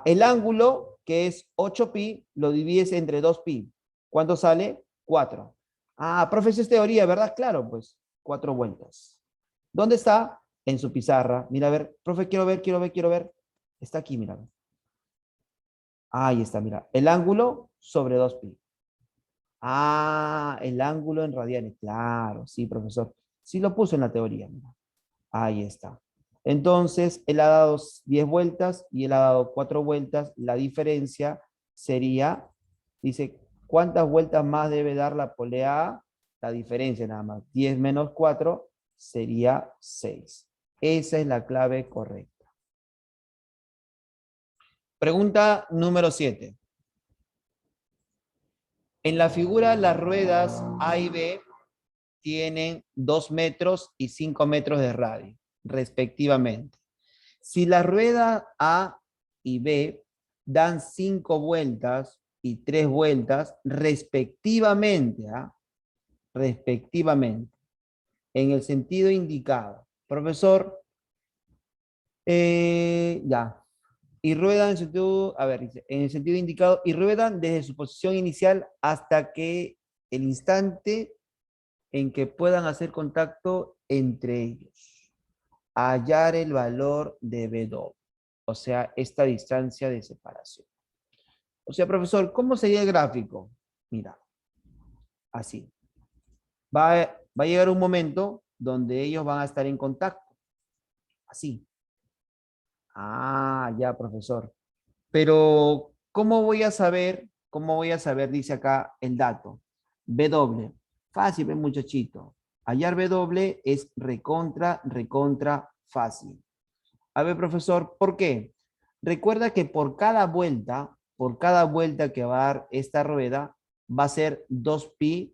El ángulo, que es 8 pi, lo divides entre 2 pi. ¿Cuánto sale? 4. Ah, profe, eso es teoría, ¿verdad? Claro, pues 4 vueltas. ¿Dónde está? En su pizarra. Mira, a ver, profe, quiero ver, quiero ver, quiero ver. Está aquí, mira. Ahí está, mira. El ángulo sobre 2pi. Ah, el ángulo en radianes. Claro, sí, profesor. Sí lo puso en la teoría. Mira. Ahí está. Entonces, él ha dado 10 vueltas y él ha dado 4 vueltas. La diferencia sería, dice, ¿cuántas vueltas más debe dar la polea A? La diferencia nada más. 10 menos 4 sería 6. Esa es la clave correcta. Pregunta número 7. En la figura, las ruedas A y B tienen 2 metros y 5 metros de radio, respectivamente. Si la rueda A y B dan 5 vueltas y 3 vueltas, respectivamente, respectivamente, en el sentido indicado. Profesor, ya. Y ruedan en sentido, a ver, dice, en el sentido indicado, y ruedan desde su posición inicial hasta que el instante en que puedan hacer contacto entre ellos. Hallar el valor de W, o sea, esta distancia de separación. O sea, profesor, ¿cómo sería el gráfico? Mira, así. Va a llegar un momento donde ellos van a estar en contacto. Así. Ah, ya, profesor. Pero, ¿cómo voy a saber? ¿Cómo voy a saber? Dice acá el dato. W. Fácil, muchachito. Hallar W es recontra, recontra fácil. A ver, profesor, ¿por qué? Recuerda que por cada vuelta que va a dar esta rueda, va a ser 2pi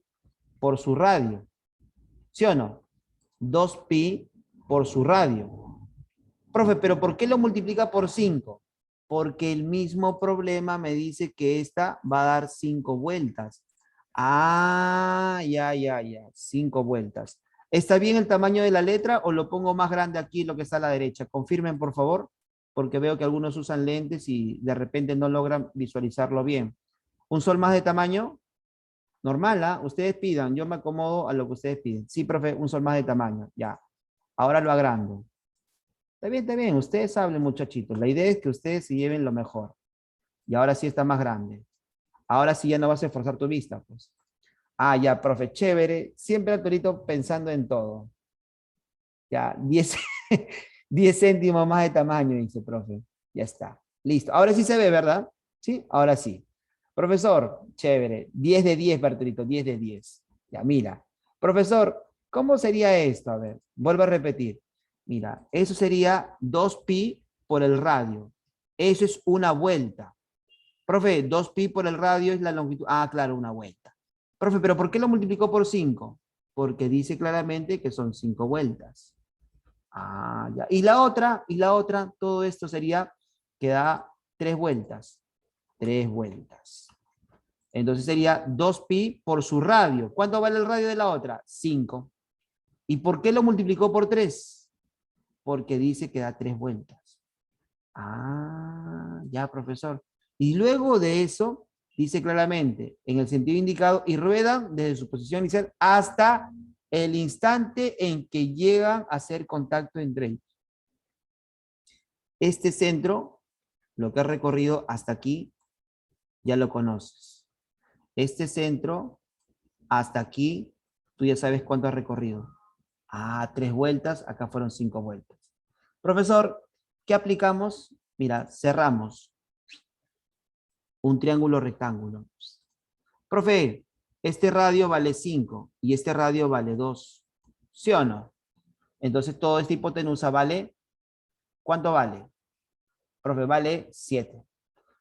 por su radio. ¿Sí o no? 2pi por su radio. Profe, ¿pero por qué lo multiplica por 5? Porque el mismo problema me dice que esta va a dar 5 vueltas. Ah, ya, ya, ya. 5 vueltas. ¿Está bien el tamaño de la letra o lo pongo más grande aquí, lo que está a la derecha? Confirmen, por favor, porque veo que algunos usan lentes y de repente no logran visualizarlo bien. ¿Un sol más de tamaño? Normal, ¿ah? Ustedes pidan, yo me acomodo a lo que ustedes piden. Sí, profe, un sol más de tamaño, ya. Ahora lo agrando. Está bien, ustedes hablen, muchachitos. La idea es que ustedes se lleven lo mejor. Y ahora sí está más grande. Ahora sí ya no vas a esforzar tu vista, pues. Ah, ya, profe, chévere. Siempre Arturito pensando en todo. Ya, 10, 10 céntimos más de tamaño, dice, profe. Ya está. Listo. Ahora sí se ve, ¿verdad? Sí, ahora sí. Profesor, chévere. 10 de 10, Arturito, 10 de 10. Ya, mira. Profesor, ¿cómo sería esto? A ver, vuelvo a repetir. Mira, eso sería 2pi por el radio. Eso es una vuelta. Profe, 2pi por el radio es la longitud. Ah, claro, una vuelta. Profe, ¿pero por qué lo multiplicó por 5? Porque dice claramente que son 5 vueltas. Ah, ya. Y la otra, todo esto sería que da 3 vueltas. 3 vueltas. Entonces sería 2pi por su radio. ¿Cuánto vale el radio de la otra? 5. ¿Y por qué lo multiplicó por 3? Porque dice que da 3 vueltas. Ah, ya, profesor. Y luego de eso, dice claramente, en el sentido indicado, y ruedan desde su posición inicial hasta el instante en que llegan a hacer contacto entre ellos. Este centro, lo que ha recorrido hasta aquí, ya lo conoces. Este centro, hasta aquí, tú ya sabes cuánto ha recorrido. Ah, 3 vueltas, acá fueron 5 vueltas. Profesor, ¿qué aplicamos? Mira, cerramos un triángulo rectángulo. Profe, este radio vale 5 y este radio vale 2. ¿Sí o no? Entonces todo esta hipotenusa vale, ¿cuánto vale? Profe, vale 7.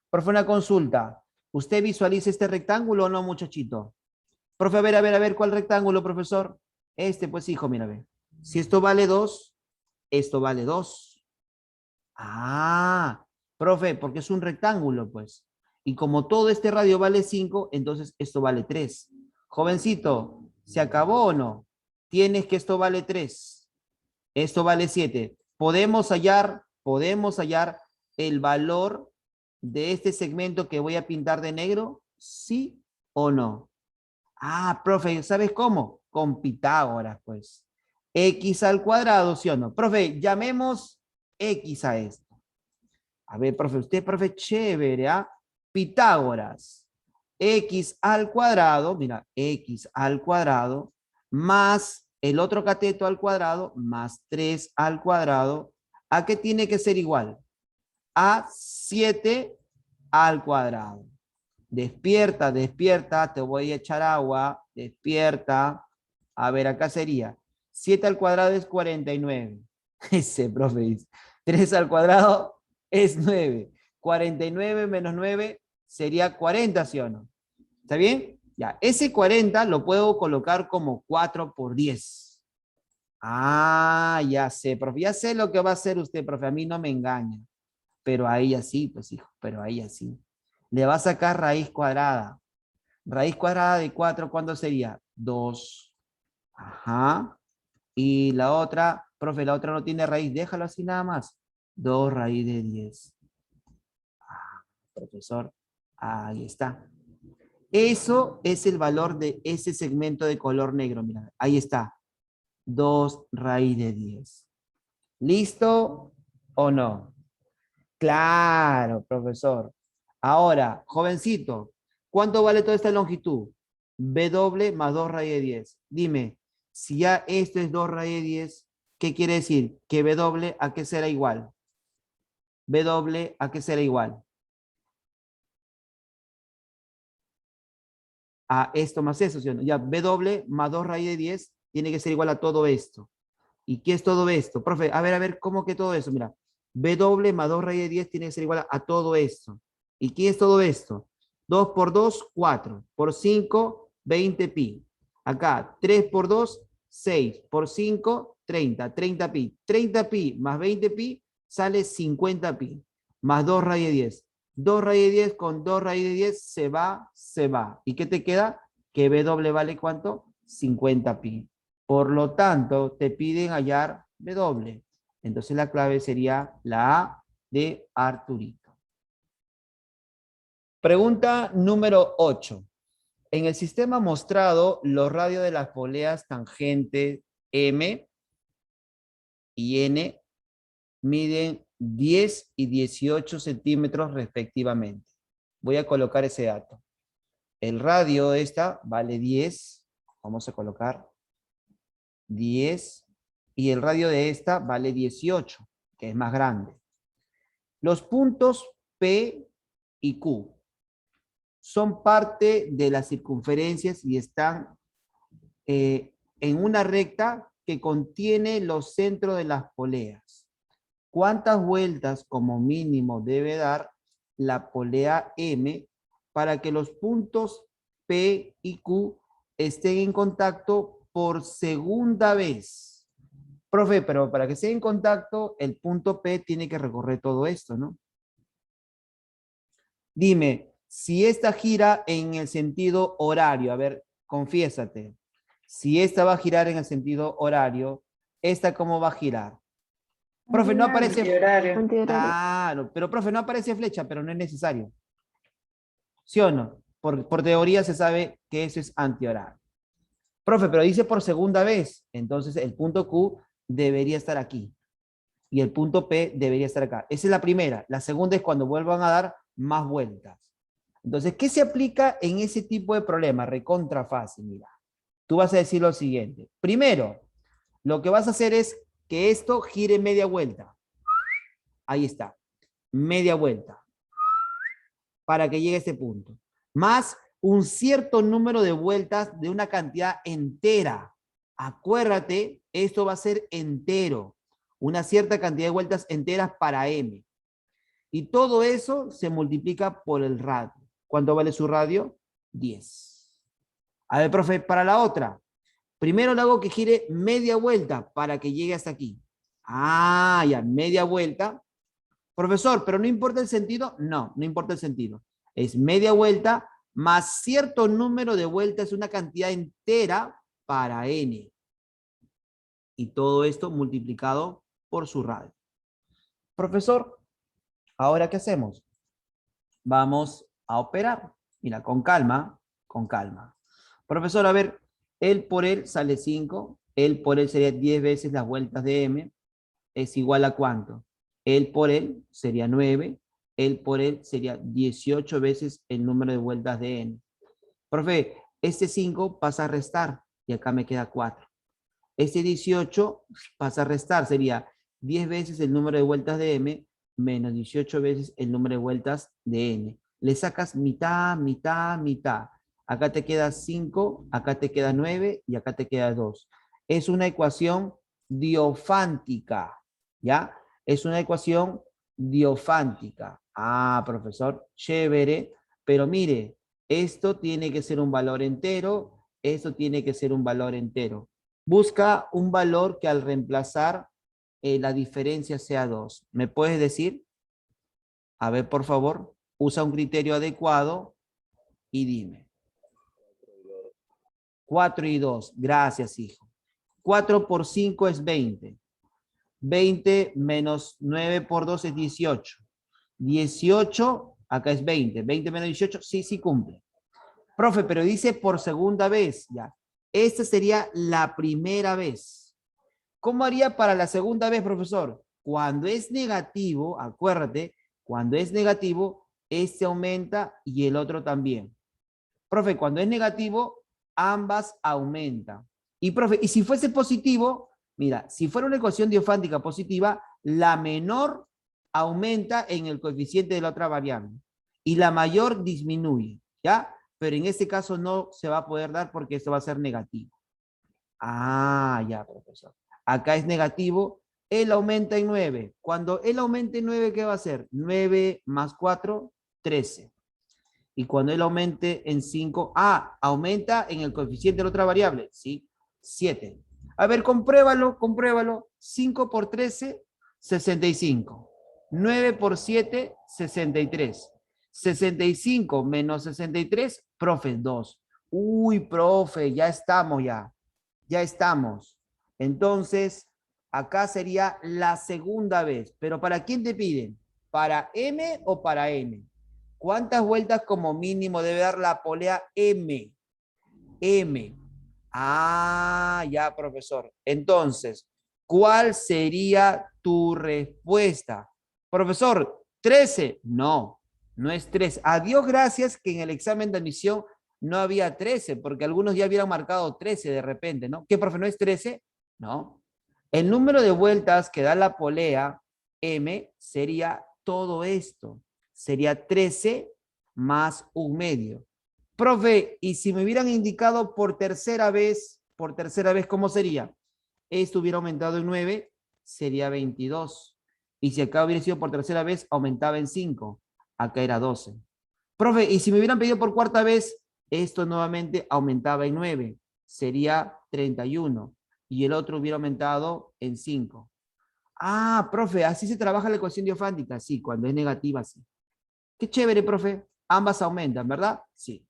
Profe, una consulta. ¿Usted visualiza este rectángulo o no, muchachito? Profe, a ver, ¿cuál rectángulo, profesor? Este, pues, hijo, mira, ve. Si esto vale 2, esto vale 2. Ah, profe, porque es un rectángulo, pues. Y como todo este radio vale 5, entonces esto vale 3. Jovencito, ¿se acabó o no? Tienes que esto vale 3. Esto vale 7. ¿Podemos hallar el valor de este segmento que voy a pintar de negro? Sí o no? Ah, profe, ¿sabes cómo? Con Pitágoras, pues. X al cuadrado, ¿sí o no? Profe, llamemos X a esto. A ver, profe, usted, profe, chévere, ¿ah? Pitágoras. X al cuadrado, mira, X al cuadrado, más el otro cateto al cuadrado, más 3 al cuadrado. ¿A qué tiene que ser igual? A 7 al cuadrado. Despierta, despierta, te voy a echar agua, despierta. A ver, acá sería 7 al cuadrado es 49. Ese profe dice. 3 al cuadrado es 9. 49 menos 9 sería 40, ¿sí o no? ¿Está bien? Ya, ese 40 lo puedo colocar como 4 por 10. Ah, ya sé, profe. Ya sé lo que va a hacer usted, profe. A mí no me engaña. Pero a ella sí, pues hijo, pero a ella sí. Le va a sacar raíz cuadrada. Raíz cuadrada de 4, ¿cuándo sería? 2. Ajá. Y la otra, profe, la otra no tiene raíz. Déjalo así nada más. 2 raíz de 10. Ah, profesor, ahí está. Eso es el valor de ese segmento de color negro. Mira, ahí está. 2 raíz de 10. ¿Listo o no? Claro, profesor. Ahora, jovencito, ¿cuánto vale toda esta longitud? W más 2 raíz de 10. Dime, si ya esto es 2 raíz de 10, ¿qué quiere decir? Que W a qué será igual. W a qué será igual. A esto más eso, ¿sí o no? Ya, W más 2 raíz de 10 tiene que ser igual a todo esto. ¿Y qué es todo esto? Profe, a ver, ¿cómo que todo eso? Mira, W más 2 raíz de 10 tiene que ser igual a todo esto. ¿Y qué es todo esto? 2 por 2, 4. Por 5, 20 pi. Acá, 3 por 2, 6. Por 5, 30. 30 pi. 30 pi más 20 pi sale 50 pi. Más 2 raíz de 10. 2 raíz de 10 con 2 raíz de 10 se va, se va. ¿Y qué te queda? Que W vale ¿cuánto? 50 pi. Por lo tanto, te piden hallar W. Entonces la clave sería la A de Arturito. Pregunta número 8. En el sistema mostrado, los radios de las poleas tangentes M y N miden 10 y 18 centímetros respectivamente. Voy a colocar ese dato. El radio de esta vale 10. Vamos a colocar 10. Y el radio de esta vale 18, que es más grande. Los puntos P y Q son parte de las circunferencias y están en una recta que contiene los centros de las poleas. ¿Cuántas vueltas como mínimo debe dar la polea M para que los puntos P y Q estén en contacto por segunda vez? Profe, pero para que esté en contacto, el punto P tiene que recorrer todo esto, ¿no? Dime, si esta gira en el sentido horario, a ver, confiésate. Si esta va a girar en el sentido horario, ¿esta cómo va a girar? Profe, no aparece. Antihorario. Antihorario. Claro, pero profe, no aparece flecha, pero no es necesario. ¿Sí o no? Por teoría se sabe que eso es antihorario. Profe, pero dice por segunda vez. Entonces el punto Q debería estar aquí. Y el punto P debería estar acá. Esa es la primera. La segunda es cuando vuelvan a dar más vueltas. Entonces, ¿qué se aplica en ese tipo de problema? Recontra fácil, mira. Tú vas a decir lo siguiente. Primero, lo que vas a hacer es que esto gire media vuelta. Ahí está. Media vuelta. Para que llegue a este punto. Más un cierto número de vueltas de una cantidad entera. Acuérdate, esto va a ser entero. Una cierta cantidad de vueltas enteras para M. Y todo eso se multiplica por el radio. ¿Cuánto vale su radio? 10. A ver, profe, para la otra. Primero le hago que gire media vuelta para que llegue hasta aquí. Ah, ya, media vuelta. Profesor, pero no importa el sentido. No, no importa el sentido. Es media vuelta más cierto número de vueltas, una cantidad entera para n. Y todo esto multiplicado por su radio. Profesor, ¿ahora qué hacemos? Vamos a operar. Mira, con calma, con calma. Profesor, a ver, L por L sale 5, L por L sería 10 veces las vueltas de M, es igual a ¿cuánto? L por L sería 9, L por L sería 18 veces el número de vueltas de N. Profe, este 5 pasa a restar y acá me queda 4. Este 18 pasa a restar, sería 10 veces el número de vueltas de M menos 18 veces el número de vueltas de N. Le sacas mitad, mitad, mitad. Acá te queda 5, acá te queda 9 y acá te queda 2. Es una ecuación diofántica, ¿ya? Es una ecuación diofántica. Ah, profesor, chévere. Pero mire, esto tiene que ser un valor entero, esto tiene que ser un valor entero. Busca un valor que al reemplazar la diferencia sea 2. ¿Me puedes decir? A ver, por favor, usa un criterio adecuado y dime. 4 y 2. Gracias, hijo. 4 por 5 es 20. 20 menos 9 por 2 es 18. 18, acá es 20. 20 menos 18, sí, sí cumple. Profe, pero dice por segunda vez, ya. Esta sería la primera vez. ¿Cómo haría para la segunda vez, profesor? Cuando es negativo, acuérdate, cuando es negativo, este aumenta y el otro también. Profe, cuando es negativo, ambas aumentan. Y profe, y si fuese positivo, mira, si fuera una ecuación diofántica positiva, la menor aumenta en el coeficiente de la otra variable y la mayor disminuye, ¿ya? Pero en este caso no se va a poder dar porque esto va a ser negativo. Ah, ya, profesor. Acá es negativo, él aumenta en 9. Cuando él aumente en 9, ¿qué va a hacer? 9 más 4, 13. Y cuando él aumente en 5, aumenta en el coeficiente de la otra variable, ¿sí? 7. A ver, compruébalo, compruébalo. 5 por 13, 65. 9 por 7, 63. 65 menos 63, profe, 2. Uy, profe, ya estamos ya. Ya estamos. Entonces, acá sería la segunda vez. Pero ¿para quién te piden? ¿Para M o para N? ¿Cuántas vueltas como mínimo debe dar la polea M? M. Ah, ya, profesor. Entonces, ¿cuál sería tu respuesta? Profesor, 13. No, no es 13. A Dios gracias que en el examen de admisión no había 13, porque algunos ya hubieran marcado 13 de repente, ¿no? ¿Qué, profe, no es 13? No. El número de vueltas que da la polea M sería todo esto. Sería 13 más un medio. Profe, y si me hubieran indicado por tercera vez, ¿cómo sería? Esto hubiera aumentado en 9, sería 22. Y si acá hubiera sido por tercera vez, aumentaba en 5. Acá era 12. Profe, y si me hubieran pedido por cuarta vez, esto nuevamente aumentaba en 9. Sería 31. Y el otro hubiera aumentado en 5. Ah, profe, así se trabaja la ecuación diofántica. Sí, cuando es negativa, sí. Qué chévere, profe. Ambas aumentan, ¿verdad? Sí.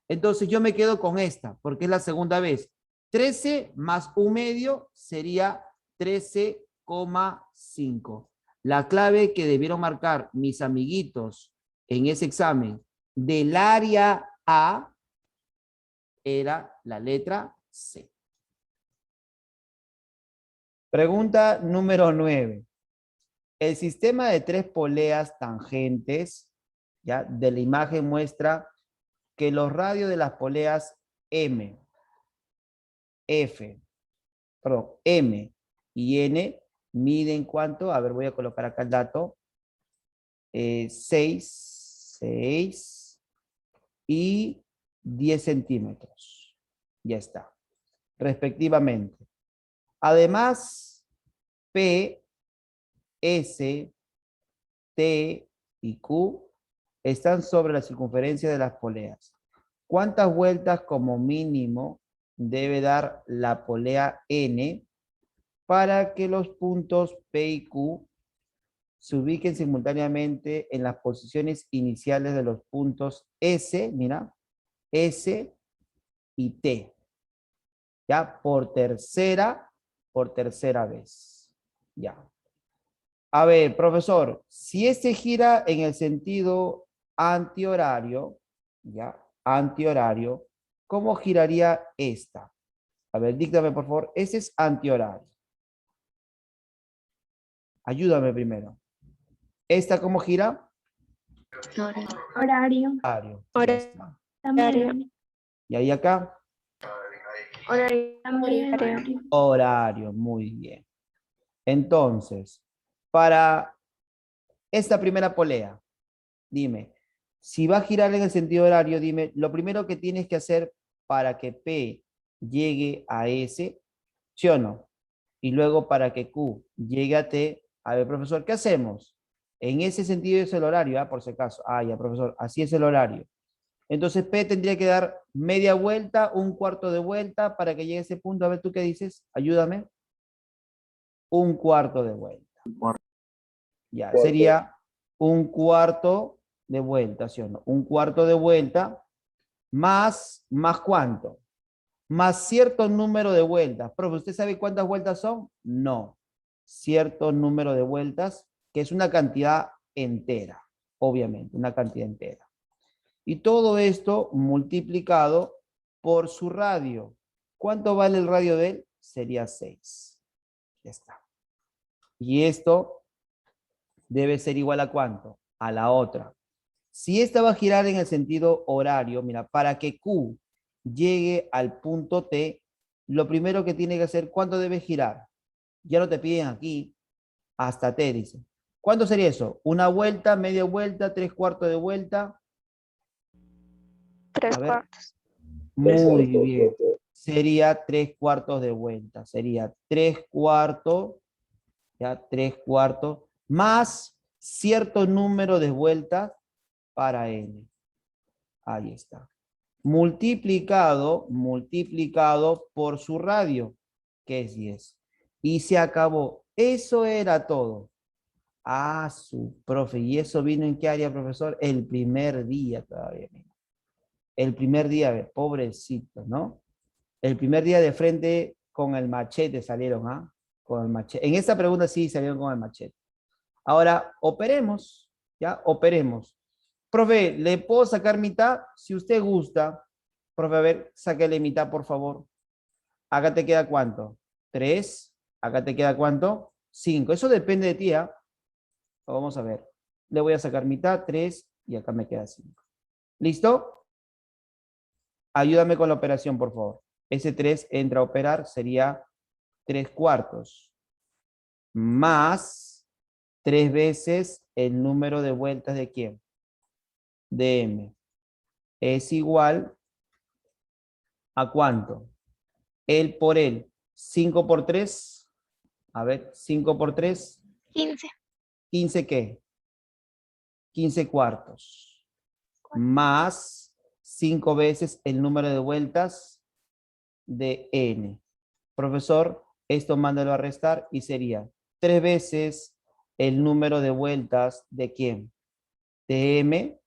Entonces yo me quedo con esta, porque es la segunda vez. 13 más un medio sería 13,5. La clave que debieron marcar mis amiguitos en ese examen del área A era la letra C. Pregunta número 9. El sistema de tres poleas tangentes, ¿ya? De la imagen muestra que los radios de las poleas M, F, perdón, M y N miden ¿cuánto? A ver, voy a colocar acá el dato. 6 y 10 centímetros. Ya está. Respectivamente. Además, P, S, T y Q están sobre la circunferencia de las poleas. ¿Cuántas vueltas como mínimo debe dar la polea N para que los puntos P y Q se ubiquen simultáneamente en las posiciones iniciales de los puntos S, mira, S y T? Ya, por tercera vez. Ya. A ver, profesor, si este gira en el sentido antihorario, ya, antihorario, ¿cómo giraría esta? A ver, díctame por favor. Ese es antihorario. Ayúdame primero. ¿Esta cómo gira? Horario. Horario. Ya está. También. Y ahí acá, Horario. También. Horario. horario. Muy bien. Entonces, para esta primera polea, dime, si va a girar en el sentido horario, dime, lo primero que tienes que hacer para que P llegue a S, ¿sí o no? Y luego para que Q llegue a T, a ver, profesor, ¿qué hacemos? En ese sentido es el horario, por si acaso. Ya, profesor, así es el horario. Entonces P tendría que dar media vuelta, un cuarto de vuelta para que llegue a ese punto. A ver, ¿tú qué dices? Ayúdame. Un cuarto de vuelta. Ya, sería un cuarto de vuelta, ¿sí o no? Un cuarto de vuelta más ¿cuánto? Más cierto número de vueltas. Profe, ¿usted sabe cuántas vueltas son? No. Cierto número de vueltas, que es una cantidad entera, obviamente, una cantidad entera. Y todo esto multiplicado por su radio. ¿Cuánto vale el radio de él? Sería 6. Ya está. Y esto debe ser igual a ¿cuánto? A la otra. Si esta va a girar en el sentido horario, mira, para que Q llegue al punto T, lo primero que tiene que hacer, ¿cuánto debe girar? Ya no te piden aquí, hasta T, dice. ¿Cuánto sería eso? ¿Una vuelta, media vuelta, tres cuartos de vuelta? Tres A ver, cuartos. muy bien. Sería tres cuartos de vuelta. Sería tres cuartos, ya, tres cuartos, más cierto número de vueltas para N. Ahí está. Multiplicado por su radio, que es 10. Y se acabó. Eso era todo. Su profe. ¿Y eso vino en qué área, profesor? El primer día todavía. Mira. El primer día, pobrecito, ¿no? El primer día de frente con el machete salieron, ¿ah? Con el machete. En esta pregunta sí salieron con el machete. Ahora, operemos, ¿ya? Operemos. Profe, ¿le puedo sacar mitad? Si usted gusta. Profe, a ver, sáquele mitad, por favor. Acá te queda ¿cuánto? 3. Acá te queda ¿cuánto? 5. Eso depende de ti, ¿ah? Vamos a ver. Le voy a sacar mitad, 3, y acá me queda 5. ¿Listo? Ayúdame con la operación, por favor. Ese 3 entra a operar, sería 3 cuartos. Más 3 veces el número de vueltas de ¿quién? De M. Es igual a ¿cuánto? El por el. 5 por 3. A ver, 5 por 3. 15. 15 ¿qué? 15 cuartos. Más 5 veces el número de vueltas de N. Profesor, esto mándalo a restar y sería 3 veces el número de vueltas de ¿quién? De M,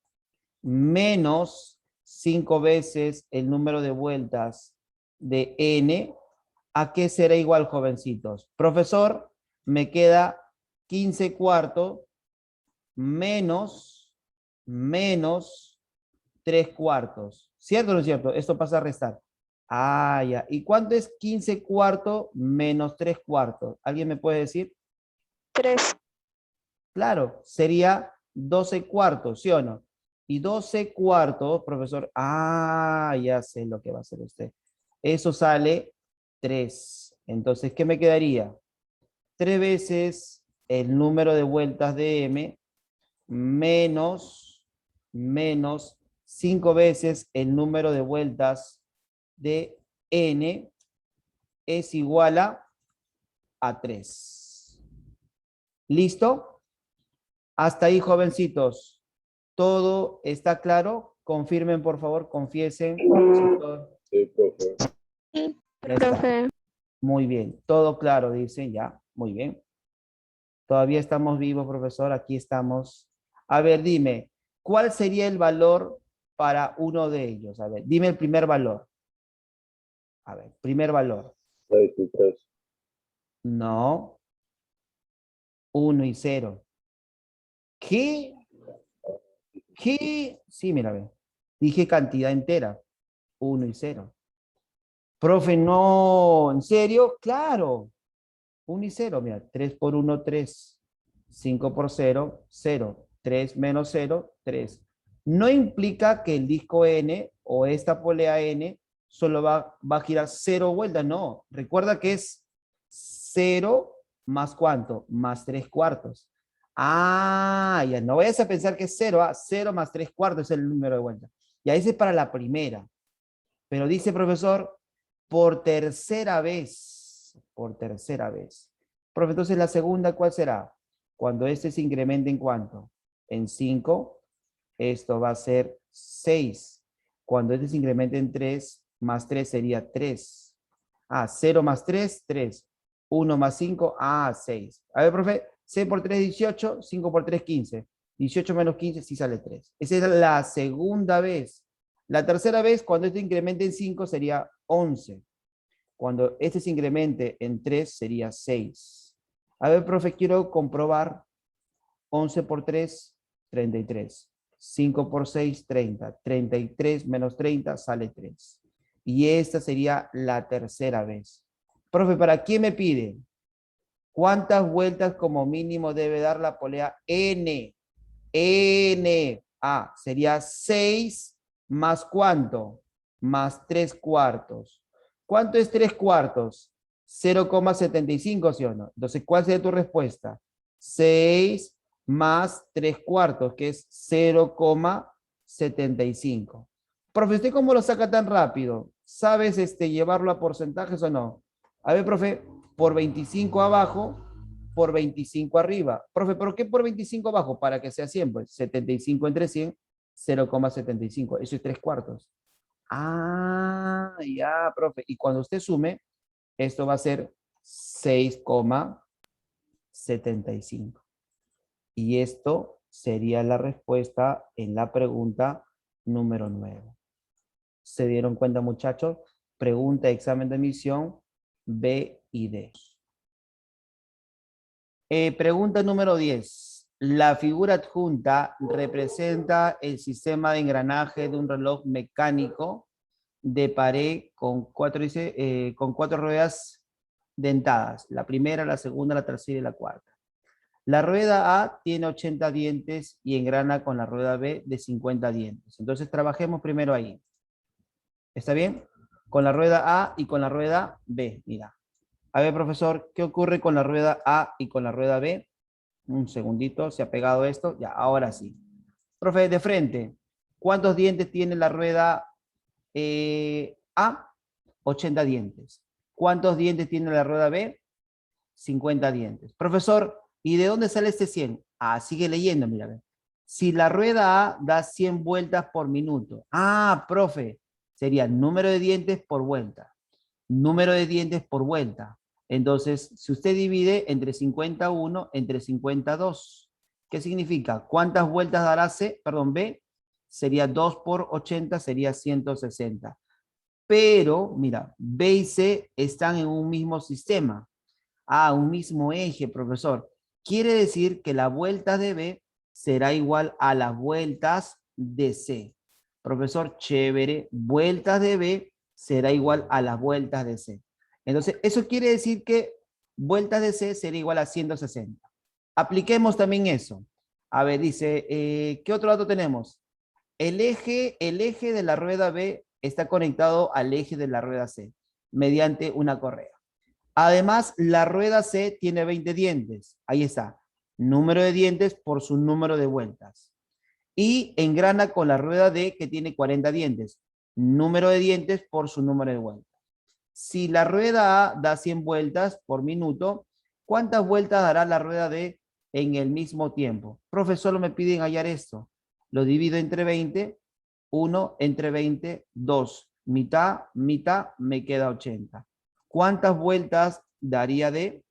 menos 5 veces el número de vueltas de N. ¿A qué será igual, jovencitos? Profesor, me queda 15 cuartos menos 3 cuartos. ¿Cierto o no es cierto? Esto pasa a restar. Ya. ¿Y cuánto es 15 cuartos menos 3 cuartos? ¿Alguien me puede decir? 3. Claro, sería 12 cuartos, ¿sí o no? Y 12 cuartos, profesor, ya sé lo que va a hacer usted. Eso sale 3. Entonces, ¿qué me quedaría? 3 veces el número de vueltas de M menos 5 veces el número de vueltas de N es igual a 3. ¿Listo? Hasta ahí, jovencitos. ¿Todo está claro? Confirmen, por favor, confiesen. Sí, profe. Sí, Ya está. profe. Muy bien. Todo claro, dicen ya. Muy bien. Todavía estamos vivos, profesor. Aquí estamos. A ver, dime, ¿cuál sería el valor para uno de ellos? A ver, dime el primer valor. A ver, primer valor. 6 y 3. No, 1 y 0. ¿Qué? ¿Qué? Sí, mira, ve. Dije cantidad entera, 1 y 0. Profe, no, ¿en serio? Claro, 1 y 0, mira, 3 por 1, 3, 5 por 0, 0, 3 menos 0, 3. No implica que el disco N o esta polea N solo va a girar 0 vueltas, no. Recuerda que es 0 más ¿cuánto? Más 3 cuartos. Ah, ya no vayas a pensar que es 0, 0 más 3 cuartos es el número de vueltas. Y ahí es para la primera. Pero dice profesor, por tercera vez. Por tercera vez. Profe, entonces la segunda, ¿cuál será? Cuando este se incremente en ¿cuánto? En 5, esto va a ser 6. Cuando este se incremente en 3, más 3 sería 3. 0 más 3, 3. 1 más 5, 6. A ver, profe, 6 por 3, 18. 5 por 3, 15. 18 menos 15, sí sale 3. Esa es la segunda vez. La tercera vez, cuando este incremente en 5, sería 11. Cuando este se incremente en 3, sería 6. A ver, profe, quiero comprobar. 11 por 3, 33. 5 por 6, 30. 33 menos 30 sale 3. Y esta sería la tercera vez. Profe, ¿para quién me pide? ¿Cuántas vueltas como mínimo debe dar la polea N? N. Sería 6 más ¿cuánto? Más 3 cuartos. ¿Cuánto es 3 cuartos? 0,75, ¿sí o no? Entonces, ¿cuál sería tu respuesta? 6 más 3 cuartos, que es 0,75. Profe, ¿usted cómo lo saca tan rápido? ¿Sabes llevarlo a porcentajes o no? A ver, profe, por 25 abajo, por 25 arriba. Profe, ¿por qué por 25 abajo? Para que sea 100, pues 75 entre 100, 0,75. Eso es 3 cuartos. Ya, profe. Y cuando usted sume, esto va a ser 6,75. Y esto sería la respuesta en la pregunta número 9. ¿Se dieron cuenta, muchachos? Pregunta de examen de admisión B y D. Pregunta número 10. La figura adjunta representa el sistema de engranaje de un reloj mecánico de pared con cuatro ruedas dentadas. La primera, la segunda, la tercera y la cuarta. La rueda A tiene 80 dientes y engrana con la rueda B de 50 dientes. Entonces trabajemos primero ahí. ¿Está bien? Con la rueda A y con la rueda B. Mira. A ver, profesor, ¿qué ocurre con la rueda A y con la rueda B? Un segundito, se ha pegado esto. Ya, ahora sí. Profe, de frente, ¿cuántos dientes tiene la rueda A? 80 dientes. ¿Cuántos dientes tiene la rueda B? 50 dientes. Profesor, ¿y de dónde sale este 100? Sigue leyendo, mira. Si la rueda A da 100 vueltas por minuto. Profe, sería número de dientes por vuelta. Número de dientes por vuelta. Entonces, si usted divide entre 51, entre 52, ¿qué significa? ¿Cuántas vueltas dará B? Sería 2 por 80, sería 160. Pero, mira, B y C están en un mismo sistema. Un mismo eje, profesor. Quiere decir que la vuelta de B será igual a las vueltas de C. Profesor, chévere. Vueltas de B será igual a las vueltas de C. Entonces, eso quiere decir que vueltas de C será igual a 160. Apliquemos también eso. A ver, dice, ¿qué otro dato tenemos? El eje de la rueda B está conectado al eje de la rueda C mediante una correa. Además, la rueda C tiene 20 dientes. Ahí está. Número de dientes por su número de vueltas. Y engrana con la rueda D que tiene 40 dientes. Número de dientes por su número de vueltas. Si la rueda A da 100 vueltas por minuto, ¿cuántas vueltas dará la rueda D en el mismo tiempo? Profe, solo me piden hallar esto. Lo divido entre 20. 1 entre 20, 2. Mitad, mitad, me queda 80. ¿Cuántas vueltas daría D?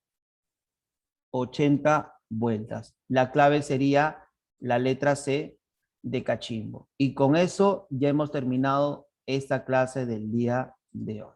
80 vueltas. La clave sería la letra C de cachimbo. Y con eso ya hemos terminado esta clase del día de hoy.